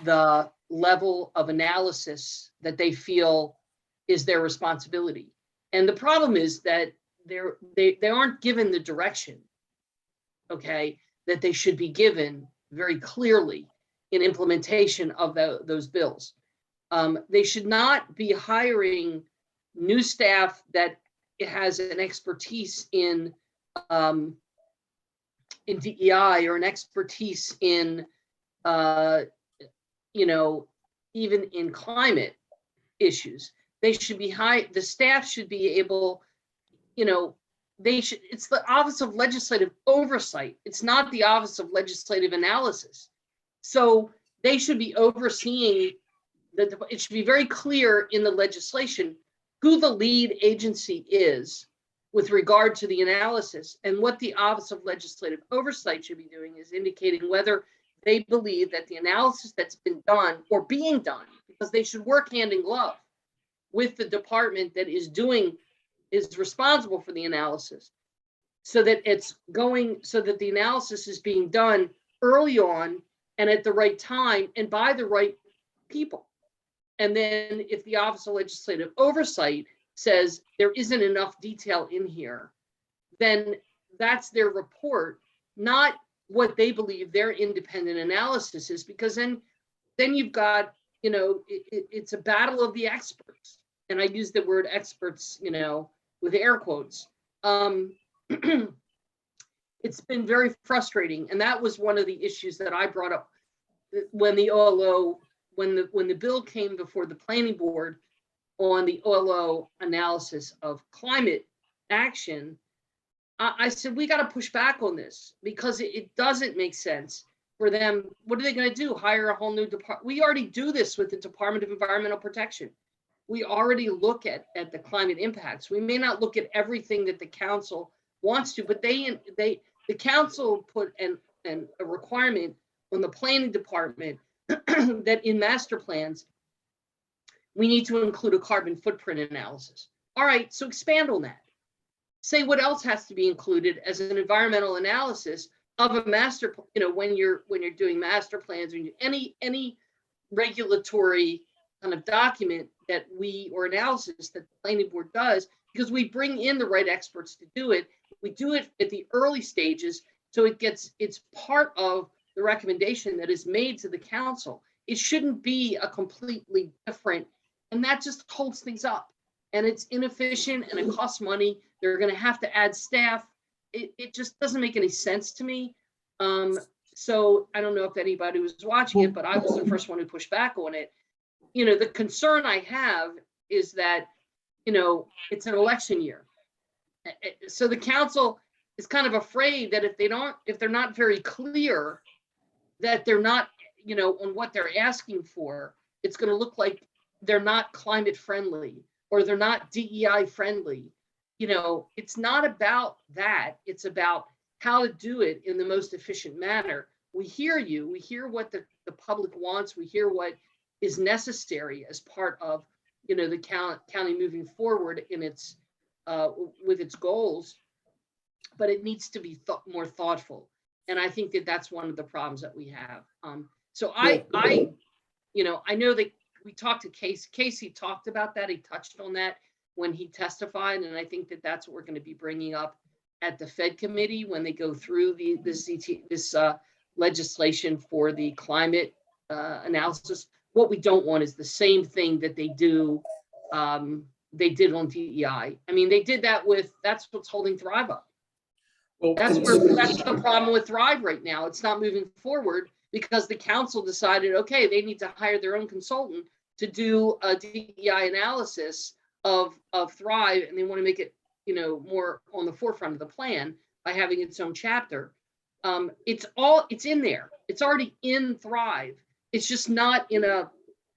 the level of analysis that they feel is their responsibility. And the problem is that they aren't given the direction, okay, that they should be given very clearly in implementation of those bills. They should not be hiring new staff that has an expertise in DEI or an expertise in even in climate issues. They should be the staff should be able, it's the Office of Legislative Oversight. It's not the Office of Legislative Analysis. So they should be overseeing it should be very clear in the legislation who the lead agency is with regard to the analysis, and what the Office of Legislative Oversight should be doing is indicating whether they believe that the analysis that's been done or being done, because they should work hand in glove with the department that is responsible for the analysis, so that the analysis is being done early on and at the right time and by the right people. And then if the Office of Legislative Oversight says there isn't enough detail in here, then that's their report, not what they believe their independent analysis is, because then you've got, it's a battle of the experts. And I use the word experts, with air quotes. It's been very frustrating. And that was one of the issues that I brought up when the OLO, when the bill came before the planning board on the OLO analysis of climate action. I said, we got to push back on this, because it doesn't make sense for them. What are they going to do? Hire a whole new department? We already do this with the Department of Environmental Protection. We already look at the climate impacts. We may not look at everything that the council wants to, but the council put a requirement on the planning department that in master plans, we need to include a carbon footprint analysis. All right, so expand on that. Say what else has to be included as an environmental analysis of a master, when you're doing master plans or any regulatory kind of document that or analysis that the planning board does, because we bring in the right experts to do it. We do it at the early stages, so it's part of the recommendation that is made to the council. It shouldn't be a completely different, and that just holds things up. And it's inefficient and it costs money. They're going to have to add staff. It just doesn't make any sense to me. So I don't know if anybody was watching it, but I was the first one who pushed back on it. The concern I have is that, it's an election year. So the council is kind of afraid that if they're not very clear, that they're not, on what they're asking for, it's going to look like they're not climate friendly or they're not DEI friendly. It's not about that. It's about how to do it in the most efficient manner. We hear you. We hear what the public wants. We hear what is necessary as part of, the county moving forward in its with its goals, but it needs to be more thoughtful. And I think that that's one of the problems that we have. So I know that we talked to Casey. Casey talked about that. He touched on that when he testified. And I think that that's what we're going to be bringing up at the Fed committee when they go through this legislation for the climate analysis. What we don't want is the same thing that they did on DEI. I mean, they did that that's what's holding Thrive up. Well, That's the problem with Thrive right now. It's not moving forward because the council decided, okay, they need to hire their own consultant to do a DEI analysis of Thrive, and they want to make it, more on the forefront of the plan by having its own chapter. It's in there. It's already in Thrive. It's just not in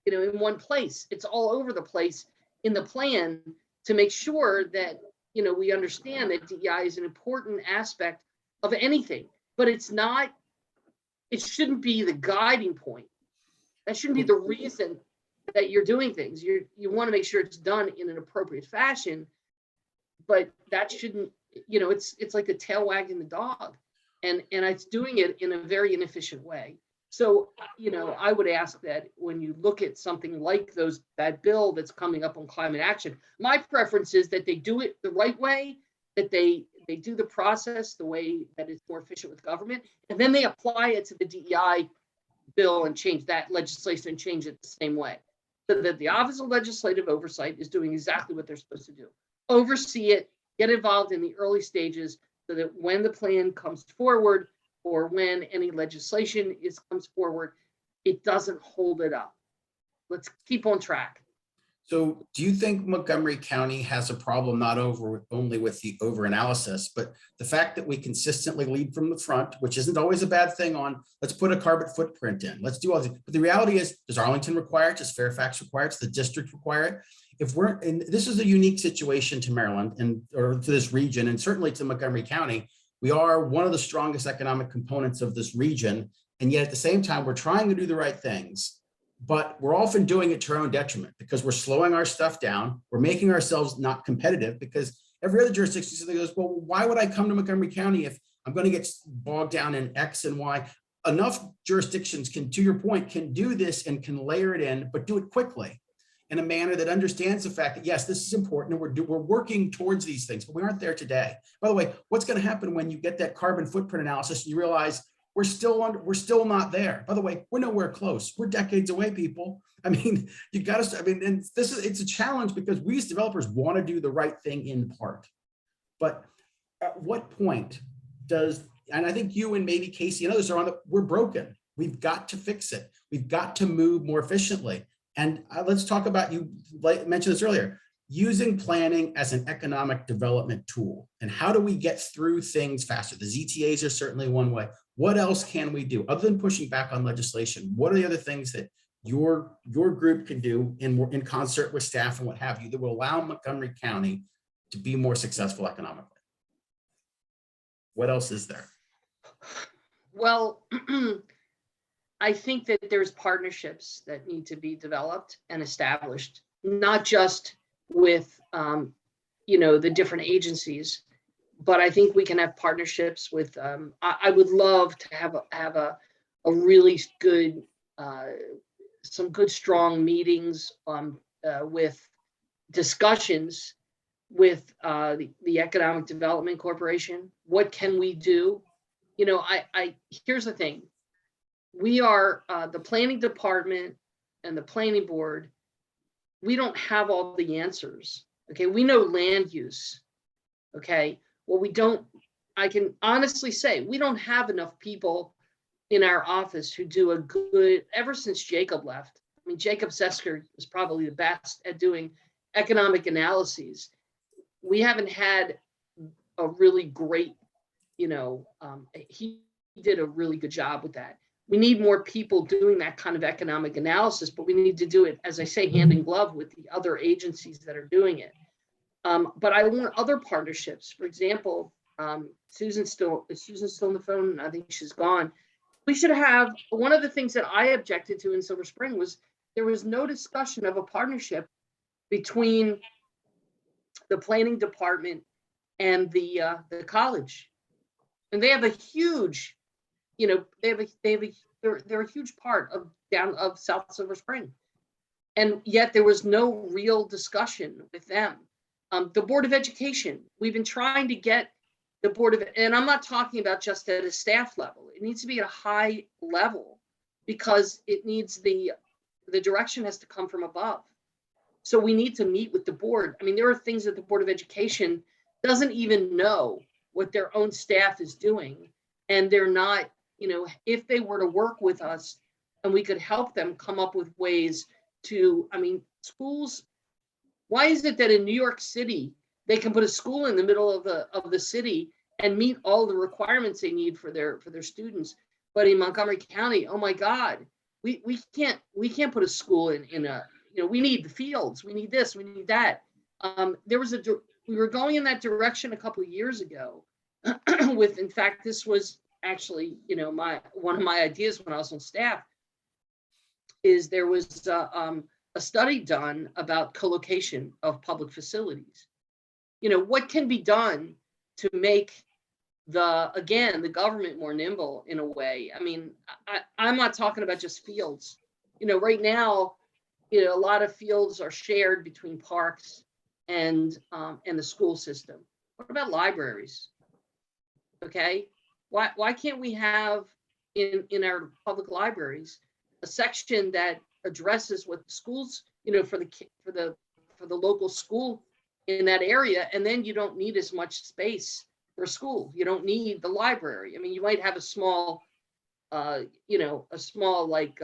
in one place. It's all over the place in the plan to make sure that, we understand that DEI is an important aspect of anything, but it shouldn't be the guiding point. That shouldn't be the reason that you're doing things. You want to make sure it's done in an appropriate fashion, but that shouldn't, it's like a tail wagging the dog, and it's doing it in a very inefficient way. So, I would ask that when you look at something like that bill that's coming up on climate action, my preference is that they do it the right way, that they do the process the way that is more efficient with government, and then they apply it to the DEI bill and change that legislation and change it the same way. So that the Office of Legislative Oversight is doing exactly what they're supposed to do. Oversee it, get involved in the early stages so that when the plan comes forward, or when any legislation comes forward, it doesn't hold it up. Let's keep on track. So do you think Montgomery County has a problem not only with the over-analysis, but the fact that we consistently lead from the front, which isn't always a bad thing on, let's put a carbon footprint in, let's do all this. But the reality is, does Arlington require it? Does Fairfax require it? Does the district require it? This is a unique situation to Maryland or to this region, and certainly to Montgomery County. We are one of the strongest economic components of this region, and yet at the same time, we're trying to do the right things, but we're often doing it to our own detriment because we're slowing our stuff down. We're making ourselves not competitive because every other jurisdiction goes, well, why would I come to Montgomery County if I'm going to get bogged down in X and Y? Enough jurisdictions can, to your point, can do this and can layer it in, but do it quickly in a manner that understands the fact that, yes, this is important and we're working towards these things, but we aren't there today. By the way, what's going to happen when you get that carbon footprint analysis and you realize we're still not there? By the way, we're nowhere close. We're decades away, people. I mean, you got to, and it's a challenge because we as developers want to do the right thing in part. But at what point and I think you and maybe Casey and others are we're broken. We've got to fix it. We've got to move more efficiently. And let's talk about, you mentioned this earlier, using planning as an economic development tool. And how do we get through things faster? The ZTAs are certainly one way. What else can we do other than pushing back on legislation? What are the other things that your group can do in concert with staff and what have you that will allow Montgomery County to be more successful economically? What else is there? Well, I think that there's partnerships that need to be developed and established, not just with, the different agencies, But I think we can have partnerships with, I would love to have a really good, some good, strong meetings with discussions with the Economic Development Corporation. What can we do? You know, here's the thing. We are the planning department and the planning board. We don't have all the answers. Okay, we know land use. Okay, well, we don't, I can honestly say, we don't have enough people in our office who do a good, ever since Jacob left. I mean, Jacob Sesker was probably the best at doing economic analyses. We haven't had a really great, you know, he did a really good job with that. We need more people doing that kind of economic analysis, but we need to do it, as I say, hand in glove with the other agencies that are doing it. But I want other partnerships. For example, Susan's still on the phone? I think she's gone. We should have, one of the things that I objected to in Silver Spring was there was no discussion of a partnership between the planning department and the college. And they have a huge, you know, they're a huge part of South Silver Spring. And yet there was no real discussion with them. The Board of Education, we've been trying to get the Board of, and I'm not talking about just at a staff level. It needs to be at a high level because it needs the direction has to come from above. So we need to meet with the board. I mean, there are things that the Board of Education doesn't even know what their own staff is doing. And they're not, you know, if they were to work with us and we could help them come up with ways to, I mean, schools, why is it that in New York City, they can put a school in the middle of the city and meet all the requirements they need for their students? But in Montgomery County, oh my God, we can't put a school in a, you know, we need the fields, we need this, we need that. We were going in that direction a couple of years ago with, in fact, this was actually, you know, one of my ideas when I was on staff is there was a study done about co-location of public facilities. You know, what can be done to make the government more nimble in a way? I mean, I'm not talking about just fields. You know, right now, you know, a lot of fields are shared between parks and the school system. What about libraries? Okay, why can't we have in our public libraries a section that addresses what the schools, you know, for the local school in that area, and then you don't need as much space for school. You don't need the library. I mean, you might have a small, you know, like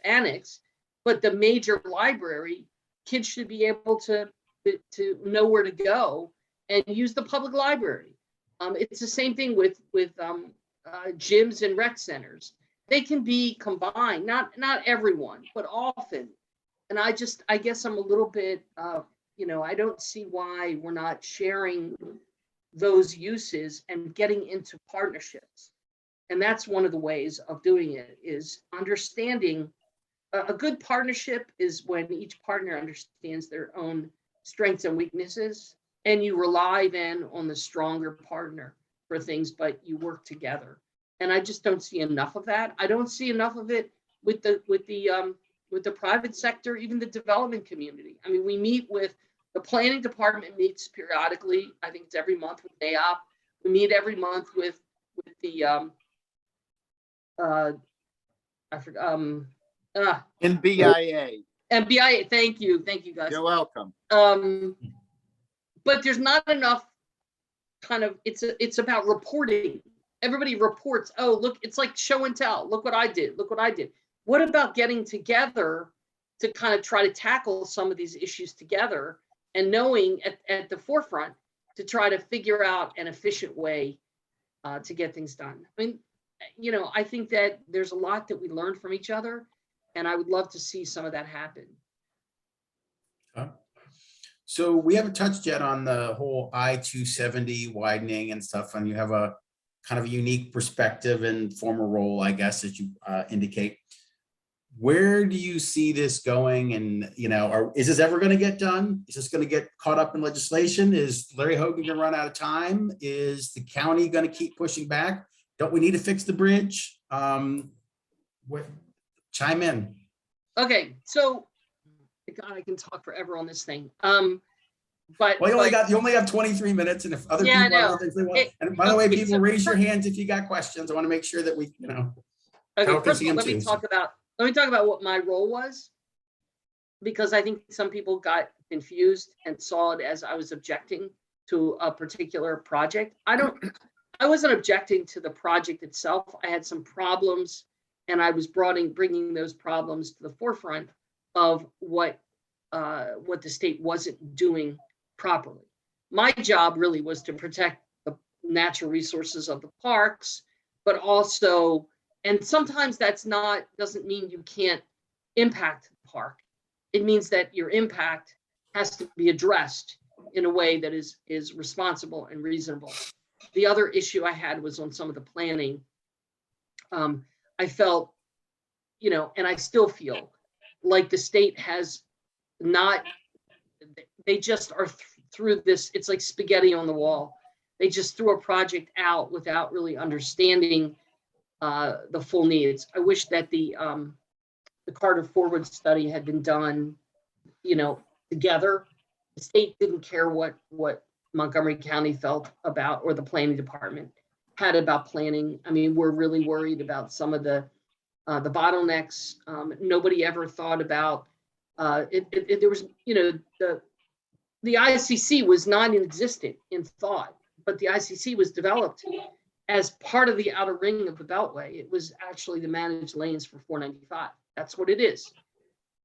annex, but the major library, kids should be able to know where to go and use the public library. It's the same thing with gyms and rec centers. They can be combined, not everyone, but often. And I guess I'm a little bit, you know, I don't see why we're not sharing those uses and getting into partnerships. And that's one of the ways of doing it, is understanding. A good partnership is when each partner understands their own strengths and weaknesses, and you rely then on the stronger partner for things, but you work together. And I just don't see enough of that. I don't see enough of it with the private sector, even the development community. I mean, we meet with the planning department, meets periodically. I think it's every month with NAOP. We meet every month with the I forgot NBIA. MBIA. Thank you guys. You're welcome. But there's not enough kind of, it's about reporting. Everybody reports, oh, look, it's like show and tell. Look what I did. Look what I did. What about getting together to kind of try to tackle some of these issues together and knowing at the forefront to try to figure out an efficient way to get things done? I mean, you know, I think that there's a lot that we learn from each other, and I would love to see some of that happen. So we haven't touched yet on the whole I-270 widening and stuff, and you have a kind of a unique perspective and former role, I guess, as you indicate. where do you see this going? And, is this ever going to get done? Is this going to get caught up in legislation? Is Larry Hogan going to run out of time? Is the county going to keep pushing back? Don't we need to fix the bridge? Chime in. Okay, so God, I can talk forever on this thing. Well, you only have 23 minutes, and if other Yeah, I people have know. other things they want. And by the way, Okay, people, so raise your hands if you got questions. I want to make sure that we, okay, Carol can first see of all, them too, so. let me talk about what my role was, because I think some people got confused and saw it as I was objecting to a particular project. I wasn't objecting to the project itself. I had some problems, and I was bringing those problems to the forefront of what the state wasn't doing properly. My job really was to protect the natural resources of the parks, but also, and sometimes doesn't mean you can't impact the park. It means that your impact has to be addressed in a way that is responsible and reasonable. The other issue I had was on some of the planning. I felt, and I still feel like the state has not, they just are through this, it's like spaghetti on the wall. They just threw a project out without really understanding the full needs. I wish that the Carter Forward study had been done, together. The state didn't care what Montgomery County felt about, or the planning department had about planning. I mean, we're really worried about some of the bottlenecks. Nobody ever thought about there was, the ICC was non-existent in thought, but the ICC was developed as part of the outer ring of the Beltway. It was actually the managed lanes for 495. That's what it is.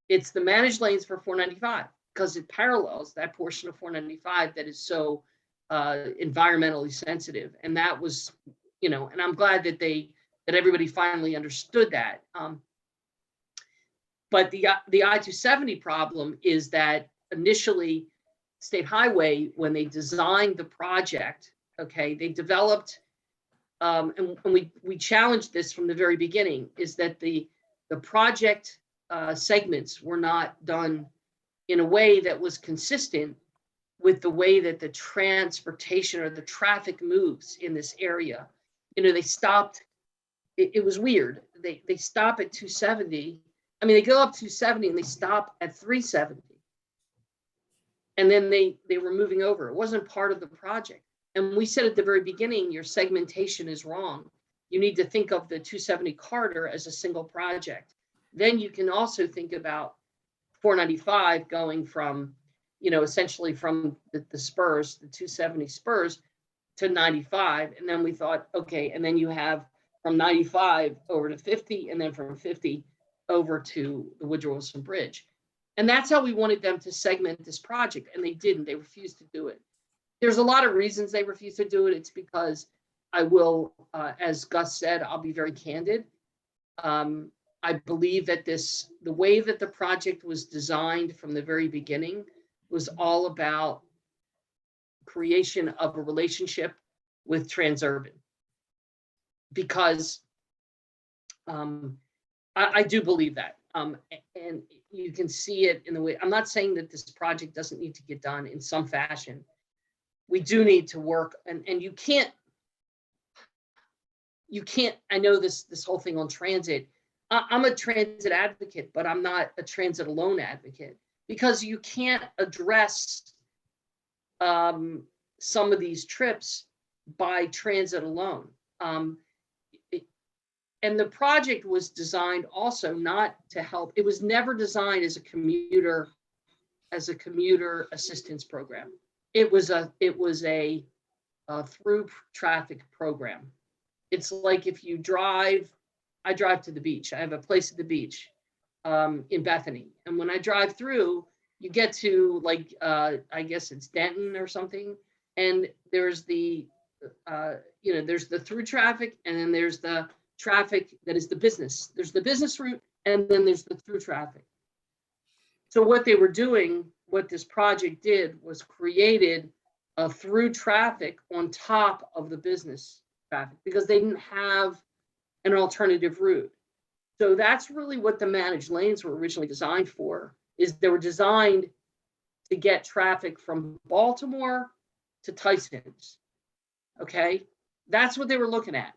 It's the managed lanes for 495 because it parallels that portion of 495 that is so environmentally sensitive. And that was, and I'm glad that everybody finally understood that. But the I-270 problem is that initially State Highway, when they designed the project, okay, they developed, and we challenged this from the very beginning, is that the project segments were not done in a way that was consistent with the way that the transportation or the traffic moves in this area. They stopped, it was weird. They stop at 270. I mean, they go up 270 and they stop at 370. And then they were moving over. It wasn't part of the project. And we said at the very beginning, your segmentation is wrong. You need to think of the 270 corridor as a single project. Then you can also think about 495 going from, essentially from the spurs, the 270 spurs to 95. And then we thought, okay, and then you have from 95 over to 50, and then from 50 over to the Woodrow Wilson Bridge. And that's how we wanted them to segment this project. And they didn't. They refused to do it. There's a lot of reasons they refused to do it. It's because I will, as Gus said, I'll be very candid. I believe that the way that the project was designed from the very beginning was all about creation of a relationship with Transurban. Because I do believe that. And you can see it in the way, I'm not saying that this project doesn't need to get done in some fashion. We do need to work, and you can't, I know this whole thing on transit, I'm a transit advocate, but I'm not a transit alone advocate, because you can't address some of these trips by transit alone. And the project was designed also not to help. It was never designed as a commuter assistance program. It was a through traffic program. It's like if you drive, I drive to the beach. I have a place at the beach in Bethany. And when I drive through, you get to like, I guess it's Denton or something. And there's the, there's the through traffic, and then there's the traffic that is the business. There's the business route, and then there's the through traffic. So what they were doing, what this project did, was created a through traffic on top of the business traffic, because they didn't have an alternative route. So that's really what the managed lanes were originally designed for, is they were designed to get traffic from Baltimore to Tyson's. Okay, that's what they were looking at.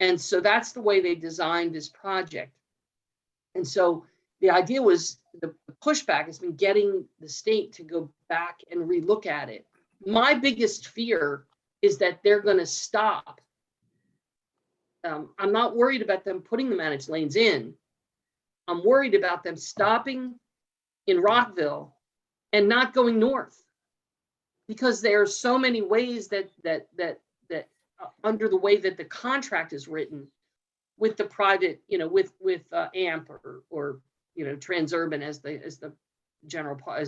And so that's the way they designed this project. And so the idea was, the pushback has been getting the state to go back and relook at it. My biggest fear is that they're going to stop. I'm not worried about them putting the managed lanes in. I'm worried about them stopping in Rockville and not going north, because there are so many ways that under the way that the contract is written with the private, with AMP or Transurban as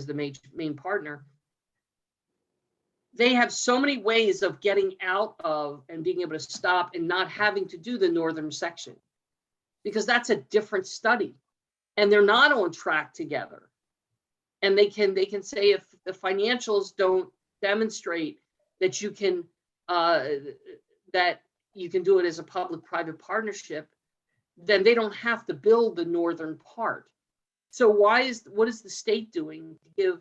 the main partner. They have so many ways of getting out of and being able to stop and not having to do the northern section, because that's a different study and they're not on track together. And they can say, if the financials don't demonstrate that you can do it as a public-private partnership, then they don't have to build the northern part. So what is the state doing to give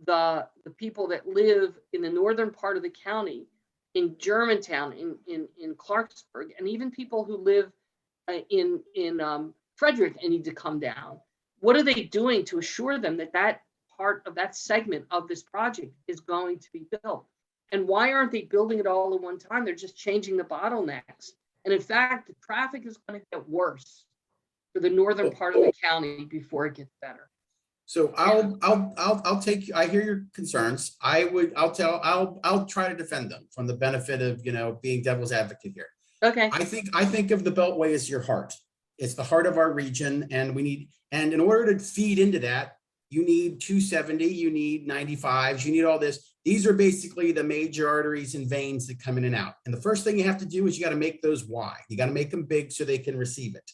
the people that live in the northern part of the county, in Germantown, in Clarksburg, and even people who live in Frederick and need to come down? What are they doing to assure them that that part of that segment of this project is going to be built? And why aren't they building it all at one time? They're just changing the bottlenecks. And in fact, the traffic is going to get worse for the northern part of the county before it gets better. So I'll take, I hear your concerns. I'll try to defend them from the benefit of, being devil's advocate here. Okay. I think of the Beltway as your heart. It's the heart of our region, and in order to feed into that, you need 270, you need 95s, you need all this. These are basically the major arteries and veins that come in and out. And the first thing you have to do is you got to make those wide. You got to make them big so they can receive it.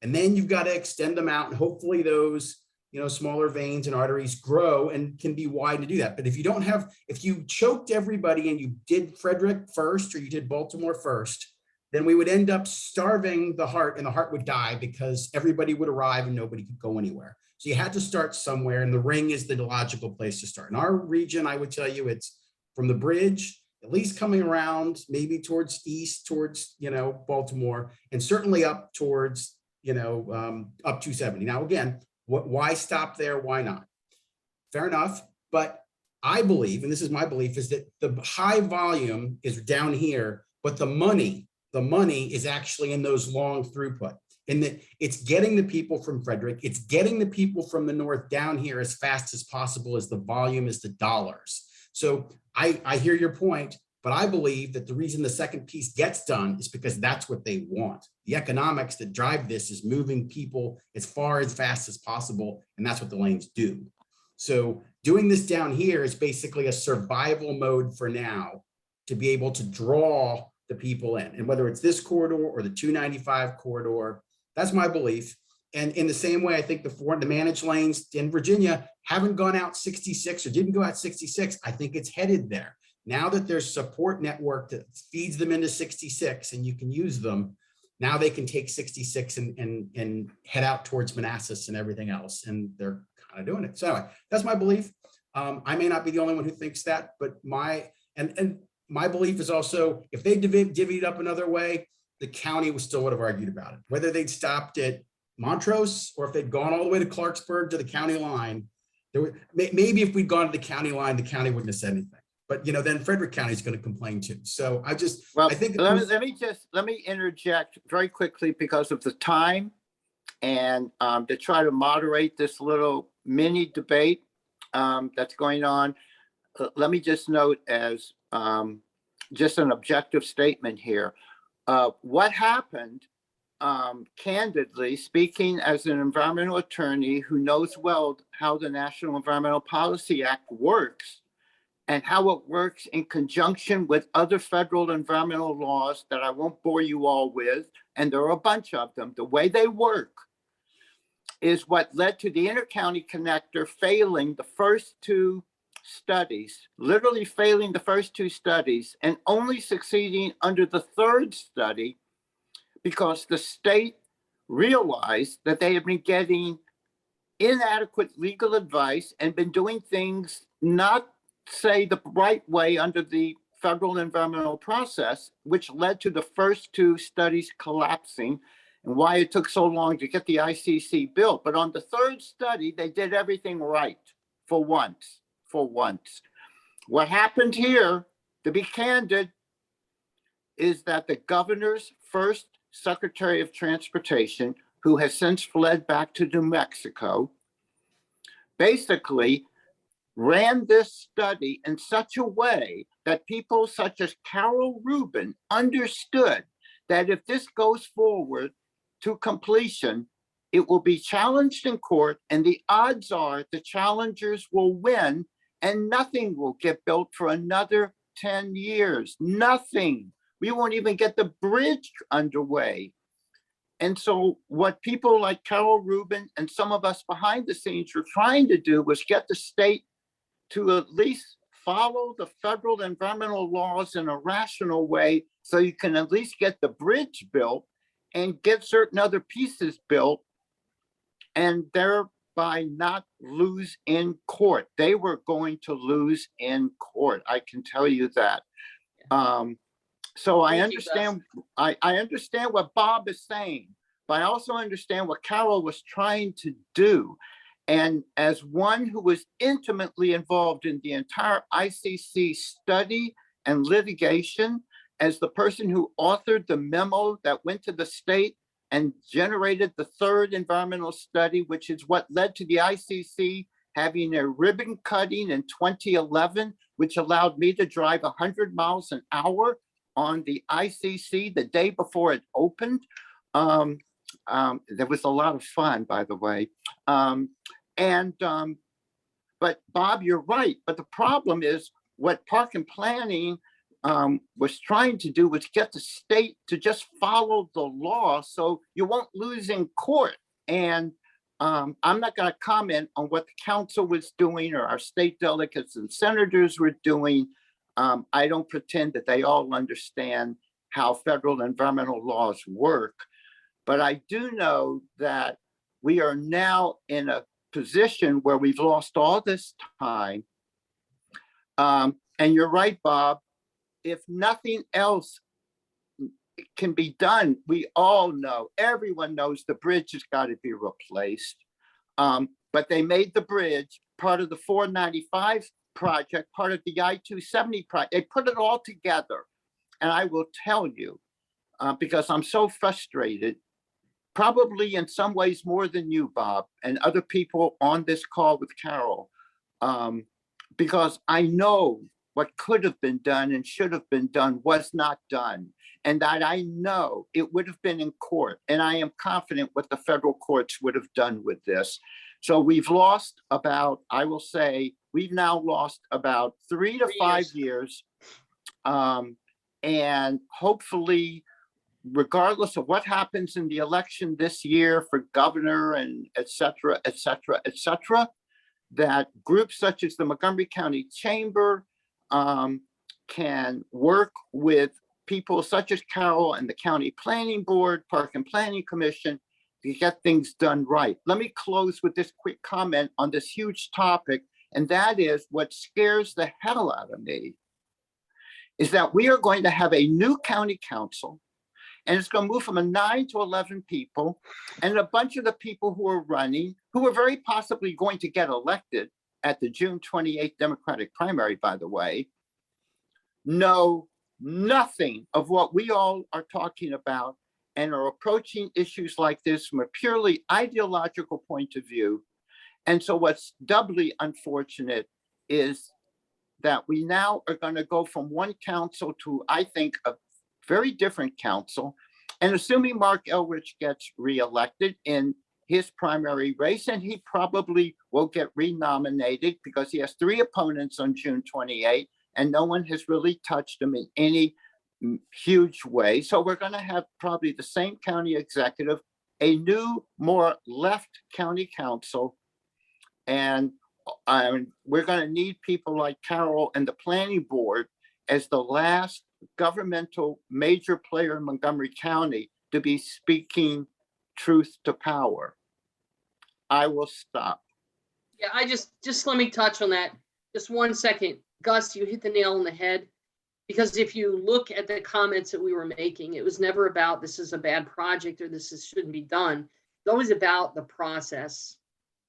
And then you've got to extend them out, and hopefully those, smaller veins and arteries grow and can be wide to do that. But if you choked everybody and you did Frederick first or you did Baltimore first, then we would end up starving the heart, and the heart would die because everybody would arrive and nobody could go anywhere. So you had to start somewhere, and the ring is the logical place to start. In our region, I would tell you, it's from the bridge, at least coming around, maybe towards east, towards, Baltimore, and certainly up towards, up 270. Now, again, why stop there? Why not? Fair enough. But I believe, and this is my belief, is that the high volume is down here, but the money is actually in those long throughput. And that it's getting the people from Frederick, it's getting the people from the north down here as fast as possible, as the volume is the dollars. So I hear your point, but I believe that the reason the second piece gets done is because that's what they want. The economics that drive this is moving people as fast as possible, and that's what the lanes do. So doing this down here is basically a survival mode for now, to be able to draw the people in. And whether it's this corridor or the 295 corridor, that's my belief. And in the same way, I think the managed lanes in Virginia haven't gone out 66 or didn't go out 66. I think it's headed there. Now that there's support network that feeds them into 66 and you can use them, now they can take 66 and head out towards Manassas and everything else. And they're kind of doing it. So anyway, that's my belief. I may not be the only one who thinks that, but my belief is also, if they divvied up another way, the county still would have argued about it. Whether they'd stopped at Montrose or if they'd gone all the way to Clarksburg to the county line, maybe if we'd gone to the county line, the county wouldn't have said anything. But then Frederick County is going to complain too. So I think let me interject very quickly because of the time, and to try to moderate this little mini debate that's going on. Let me just note as just an objective statement here. What happened, candidly speaking, as an environmental attorney who knows well how the National Environmental Policy Act works and how it works in conjunction with other federal environmental laws that I won't bore you all with, and there are a bunch of them. The way they work is what led to the Intercounty Connector failing the first two studies, literally failing the first two studies, and only succeeding under the third study because the state realized that they had been getting inadequate legal advice and been doing things not, say, the right way under the federal environmental process, which led to the first two studies collapsing and why it took so long to get the ICC built. But on the third study, they did everything right for once. What happened here, to be candid, is that the governor's first Secretary of Transportation, who has since fled back to New Mexico, basically ran this study in such a way that people such as Carol Rubin understood that if this goes forward to completion, it will be challenged in court, and the odds are the challengers will win, and nothing will get built for another 10 years. Nothing. We won't even get the bridge underway. And so what people like Carol Rubin and some of us behind the scenes were trying to do was get the state to at least follow the federal environmental laws in a rational way, so you can at least get the bridge built and get certain other pieces built, and thereby not lose in court. They were going to lose in court, I can tell you that. So I understand, I understand what Bob is saying, but I also understand what Carol was trying to do. And as one who was intimately involved in the entire ICC study and litigation, as the person who authored the memo that went to the state and generated the third environmental study, which is what led to the ICC having a ribbon cutting in 2011, which allowed me to drive 100 miles an hour on the ICC the day before it opened. There was a lot of fun, by the way. But Bob, you're right. But the problem is what Park and Planning was trying to do was get the state to just follow the law so you won't lose in court. And I'm not going to comment on what the council was doing or our state delegates and senators were doing. I don't pretend that they all understand how federal environmental laws work. But I do know that we are now in a position where we've lost all this time. And you're right, Bob. If nothing else can be done, we all know, everyone knows the bridge has got to be replaced. But they made the bridge part of the 495 project, part of the I-270 project. They put it all together. And I will tell you, because I'm so frustrated, probably in some ways more than you, Bob, and other people on this call with Carol, because I know what could have been done and should have been done was not done. And that I know it would have been in court. And I am confident what the federal courts would have done with this. So we've lost about, I will say, we've now lost about 3 to 5 years. And hopefully, regardless of what happens in the election this year for governor and et cetera, that groups such as the Montgomery County Chamber can work with people such as Carol and the County Planning Board, Park and Planning Commission to get things done right. Let me close with this quick comment on this huge topic, and that is what scares the hell out of me is that we are going to have a new county council, and it's going to move from 9 to 11 people, and a bunch of the people who are running, who are very possibly going to get elected at the June 28th Democratic primary, by the way, know nothing of what we all are talking about and are approaching issues like this from a purely ideological point of view. And so what's doubly unfortunate is that we now are going to go from one council to, I think, a very different council. And assuming Mark Elrich gets reelected in his primary race, and he probably will get renominated because he has 3 opponents on June 28, and no one has really touched him in any huge way. So we're going to have probably the same county executive, a new, more left county council, and we're going to need people like Carol and the planning board as the last governmental major player in Montgomery County to be speaking truth to power. I will stop. Yeah, I just let me touch on that. Just 1 second. Gus, you hit the nail on the head. Because if you look at the comments that we were making, it was never about this is a bad project or shouldn't be done. It's always about the process.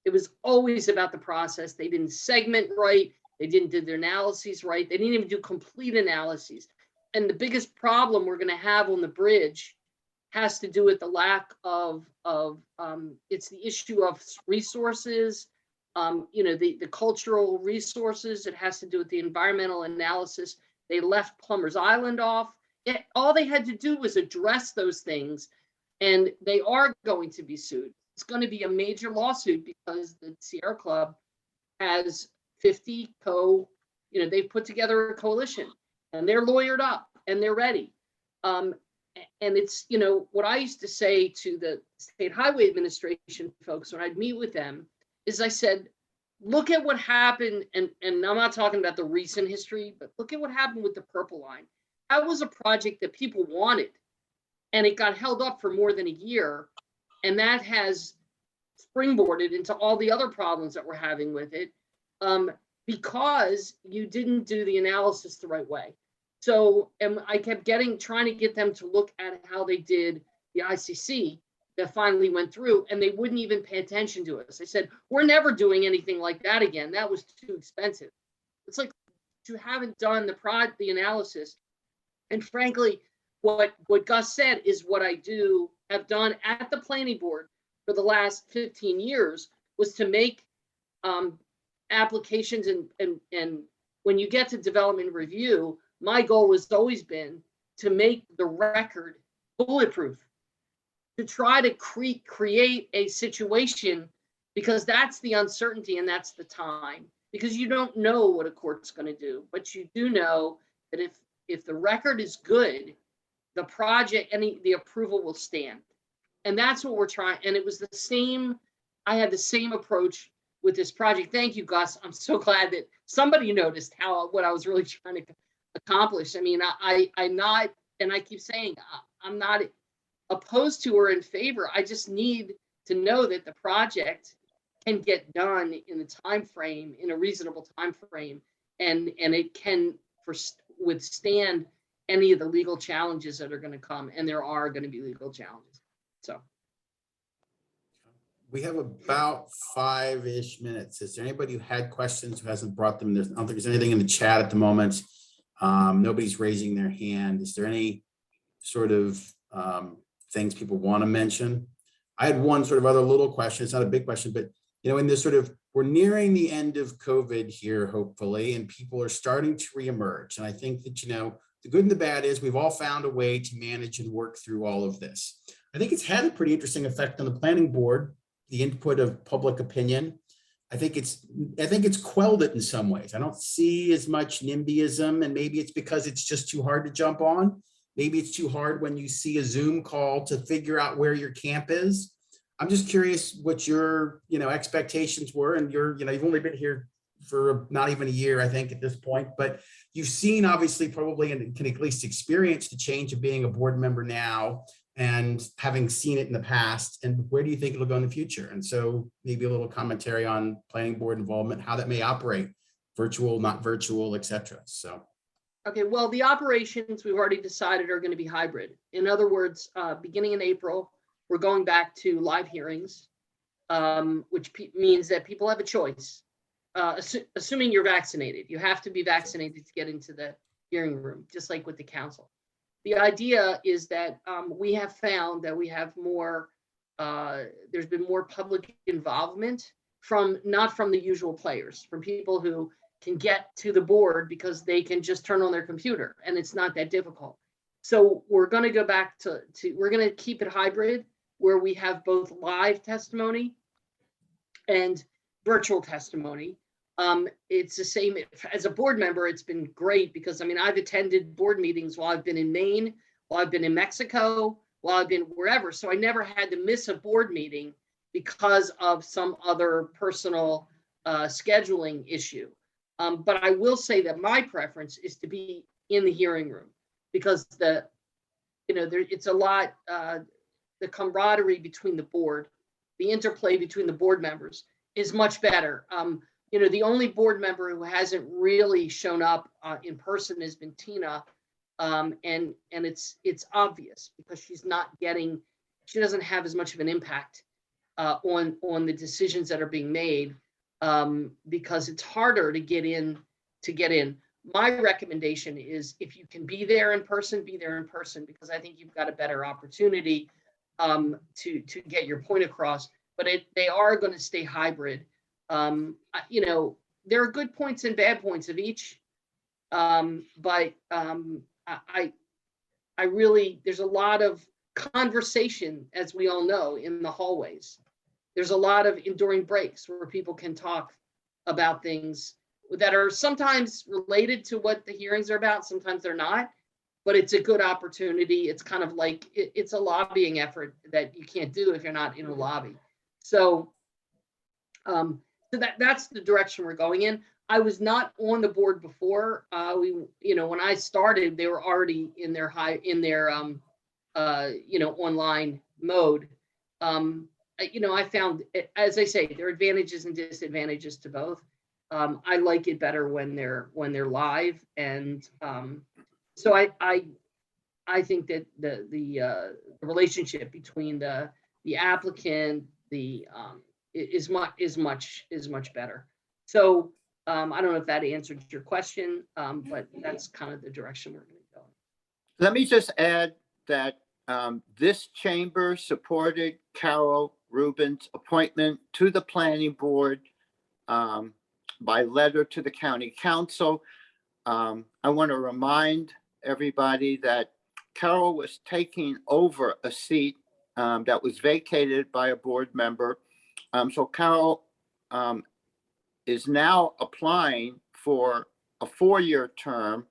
It was always about the process. They didn't segment right. They didn't do their analyses right. They didn't even do complete analyses. And the biggest problem we're going to have on the bridge has to do with the lack of it's the issue of resources, the cultural resources. It has to do with the environmental analysis. They left Plummer's Island off. All they had to do was address those things, and they are going to be sued. It's going to be a major lawsuit because the Sierra Club has 50 they've put together a coalition, and they're lawyered up and they're ready. And it's, what I used to say to the State Highway Administration folks when I'd meet with them is I said, look at what happened, and I'm not talking about the recent history, but look at what happened with the Purple Line. That was a project that people wanted, and it got held up for more than a year, and that has springboarded into all the other problems that we're having with it, because you didn't do the analysis the right way. So, and I kept trying to get them to look at how they did the ICC that finally went through, and they wouldn't even pay attention to us. I said, we're never doing anything like that again. That was too expensive. It's like you haven't done the analysis. And frankly, what Gus said is what I have done at the planning board for the last 15 years was to make applications and when you get to development review, my goal has always been to make the record bulletproof, to try to create a situation, because that's the uncertainty and that's the time, because you don't know what a court's going to do, but you do know that if the record is good, the project, the approval will stand. And that's what we're trying. And it was the same, I had the same approach with this project. Thank you, Gus. I'm so glad that somebody noticed what I was really trying to accomplish. I mean, I'm not, and I keep saying, I'm not opposed to or in favor. I just need to know that the project can get done in the time frame, in a reasonable time frame, and it can withstand any of the legal challenges that are going to come, and there are going to be legal challenges. So we have about 5-ish minutes. Is there anybody who had questions who hasn't brought them? I don't think there's anything in the chat at the moment. Nobody's raising their hand. Is there any sort of things people want to mention? I had one sort of other little question. It's not a big question, but in this we're nearing the end of COVID here, hopefully, and people are starting to reemerge. And I think that, the good and the bad is we've all found a way to manage and work through all of this. I think it's had a pretty interesting effect on the planning board, the input of public opinion. I think it's quelled it in some ways. I don't see as much NIMBYism, and maybe it's because it's just too hard to jump on. Maybe it's too hard when you see a Zoom call to figure out where your camp is. I'm just curious what your, expectations were, and you've only been here for not even a year, I think, at this point, but you've seen obviously probably and can at least experience the change of being a board member now and having seen it in the past, and where do you think it'll go in the future? And so maybe a little commentary on planning board involvement, how that may operate, virtual, not virtual, et cetera. So. Okay, well, the operations we've already decided are going to be hybrid. In other words, beginning in April, we're going back to live hearings, which means that people have a choice. Assuming you're vaccinated, you have to be vaccinated to get into the hearing room, just like with the council. The idea is that we have found that we have more, there's been more public involvement not from the usual players, from people who can get to the board because they can just turn on their computer and it's not that difficult. So we're going to go back we're going to keep it hybrid, where we have both live testimony and virtual testimony. It's the same as a board member. It's been great because I've attended board meetings while I've been in Maine, while I've been in Mexico, while I've been wherever. So I never had to miss a board meeting because of some other personal scheduling issue. But I will say that my preference is to be in the hearing room because it's a lot. the camaraderie between the board, the interplay between the board members is much better. You know, the only board member who hasn't really shown up in person has been Tina. And it's obvious because she's not getting, she doesn't have as much of an impact on the decisions that are being made, because it's harder to get in. My recommendation is if you can be there in person, be there in person, because I think you've got a better opportunity to get your point across. But they are going to stay hybrid. You know, there are good points and bad points of each, but I really, there's a lot of conversation, as we all know, in the hallways. There's a lot of enduring breaks where people can talk about things that are sometimes related to what the hearings are about, sometimes they're not, but it's a good opportunity. It's kind of like, it's a lobbying effort that you can't do if you're not in a lobby. So, that's the direction we're going in. I was not on the board before. You know, when I started, they were already in their you know, online mode. You know, I found, as I say, there are advantages and disadvantages to both. I like it better when they're live, and so I think that the relationship between the applicant, is much better. So I don't know if that answered your question, but that's kind of the direction we're going to go. Let me just add that this chamber supported Carol Rubin's appointment to the planning board by letter to the county council. I want to remind everybody that Carol was taking over a seat that was vacated by a board member. So Carol is now applying for a 4-year term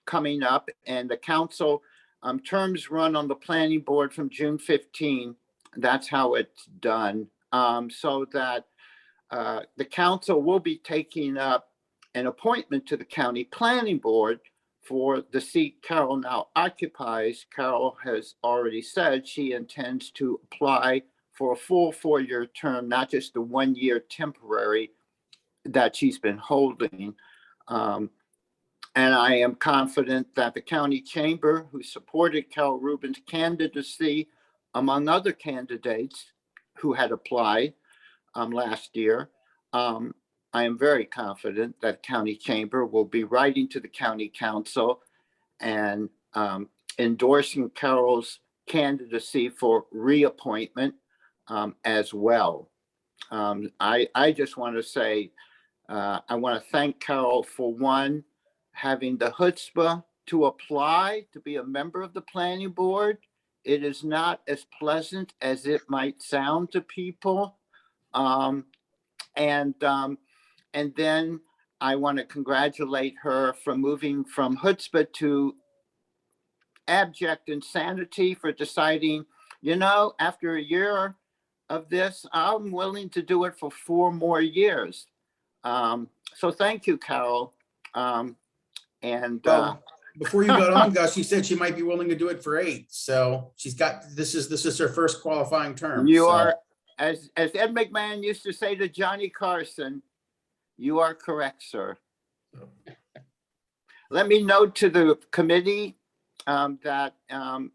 coming up, and the council terms run on the planning board from June 15. That's how it's done. So that the council will be taking up an appointment to the county planning board for the seat Carol now occupies. Carol has already said she intends to apply for a full 4-year term, not just the 1-year temporary that she's been holding. And I am confident that the county chamber, who supported Carol Rubin's candidacy, among other candidates who had applied last year, I am very confident that county chamber will be writing to the county council and endorsing Carol's candidacy for reappointment as well. I just want to say, I want to thank Carol for one, having the chutzpah to apply to be a member of the planning board. It is not as pleasant as it might sound to people. And then I want to congratulate her for moving from chutzpah to abject insanity, for deciding, you know, after a year of this, I'm willing to do it for 4 more years. So thank you, Carol. Well, before you got on, Gus, she said she might be willing to do it for 8. So she's got, this is her first qualifying term. You are, as Ed McMahon used to say to Johnny Carson, you are correct, sir. Let me note to the committee that on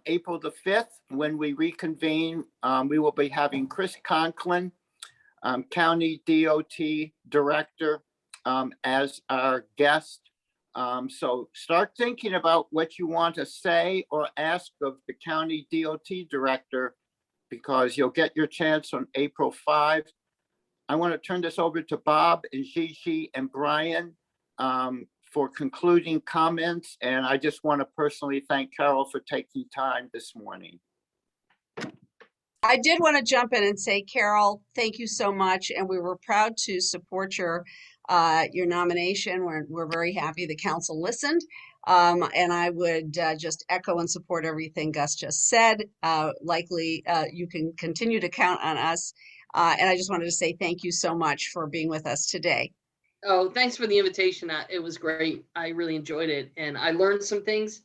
April the 5th, when we reconvene, we will be having Chris Conklin, County DOT Director, as our guest. So start thinking about what you want to say or ask of the County DOT Director, because you'll get your chance on April 5. I want to turn this over to Bob and Gigi and Brian for concluding comments. And I just want to personally thank Carol for taking time this morning. I did want to jump in and say, Carol, thank you so much. And we were proud to support your nomination. We're very happy the council listened. And I would just echo and support everything Gus just said. Likely you can continue to count on us. And I just wanted to say thank you so much for being with us today. Oh, thanks for the invitation. It was great. I really enjoyed it. And I learned some things.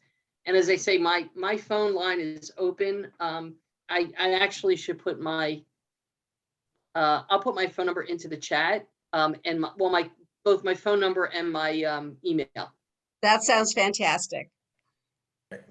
And as I say, my phone line is open. I actually should put my, I'll put my phone number into the chat. And both my phone number and my email. That sounds fantastic.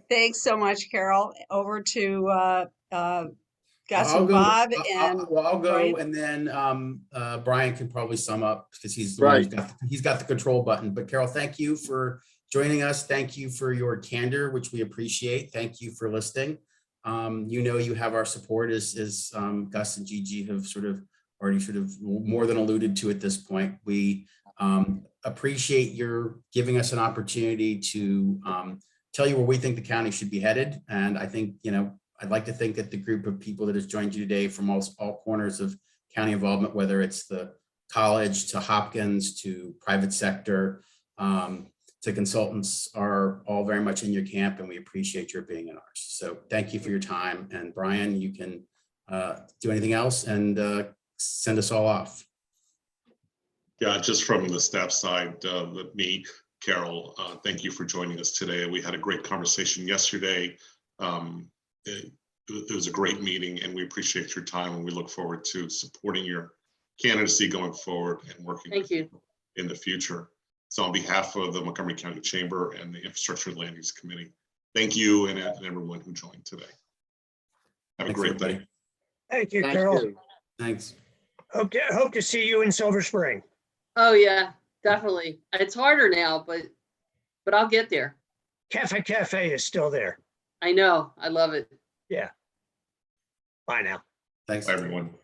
Thanks so much, Carol. Over to Gus I'll and go. Bob and I'll go, Brian. and then Brian can probably sum up because he's the Right. one he's got the control button. But Carol, thank you for joining us. Thank you for your candor, which we appreciate. Thank you for listening. You know, you have our support as Gus and Gigi have already more than alluded to at this point. We appreciate your giving us an opportunity to tell you where we think the county should be headed. And I think, you know, I'd like to think that the group of people that has joined you today from all corners of county involvement, whether it's the college to Hopkins to private sector to consultants, are all very much in your camp, and we appreciate your being in ours. So thank you for your time. And Brian, you can do anything else and send us all off. Yeah, just from the staff side, me, Carol, thank you for joining us today. We had a great conversation yesterday. It was a great meeting, and we appreciate your time, and we look forward to supporting your candidacy going forward and working Thank you. in the future. So on behalf of the Montgomery County Chamber and the Infrastructure and Land Use Committee, thank you and everyone who joined today. Have a Thanks, great everybody. day. Thank you, Thank Carol. you. Thanks. Hope to see you in Silver Spring. Oh, yeah, definitely. It's harder now, but I'll get there. Cafe is still there. I know. I love it. Yeah. Bye now. Thanks. Bye, everyone.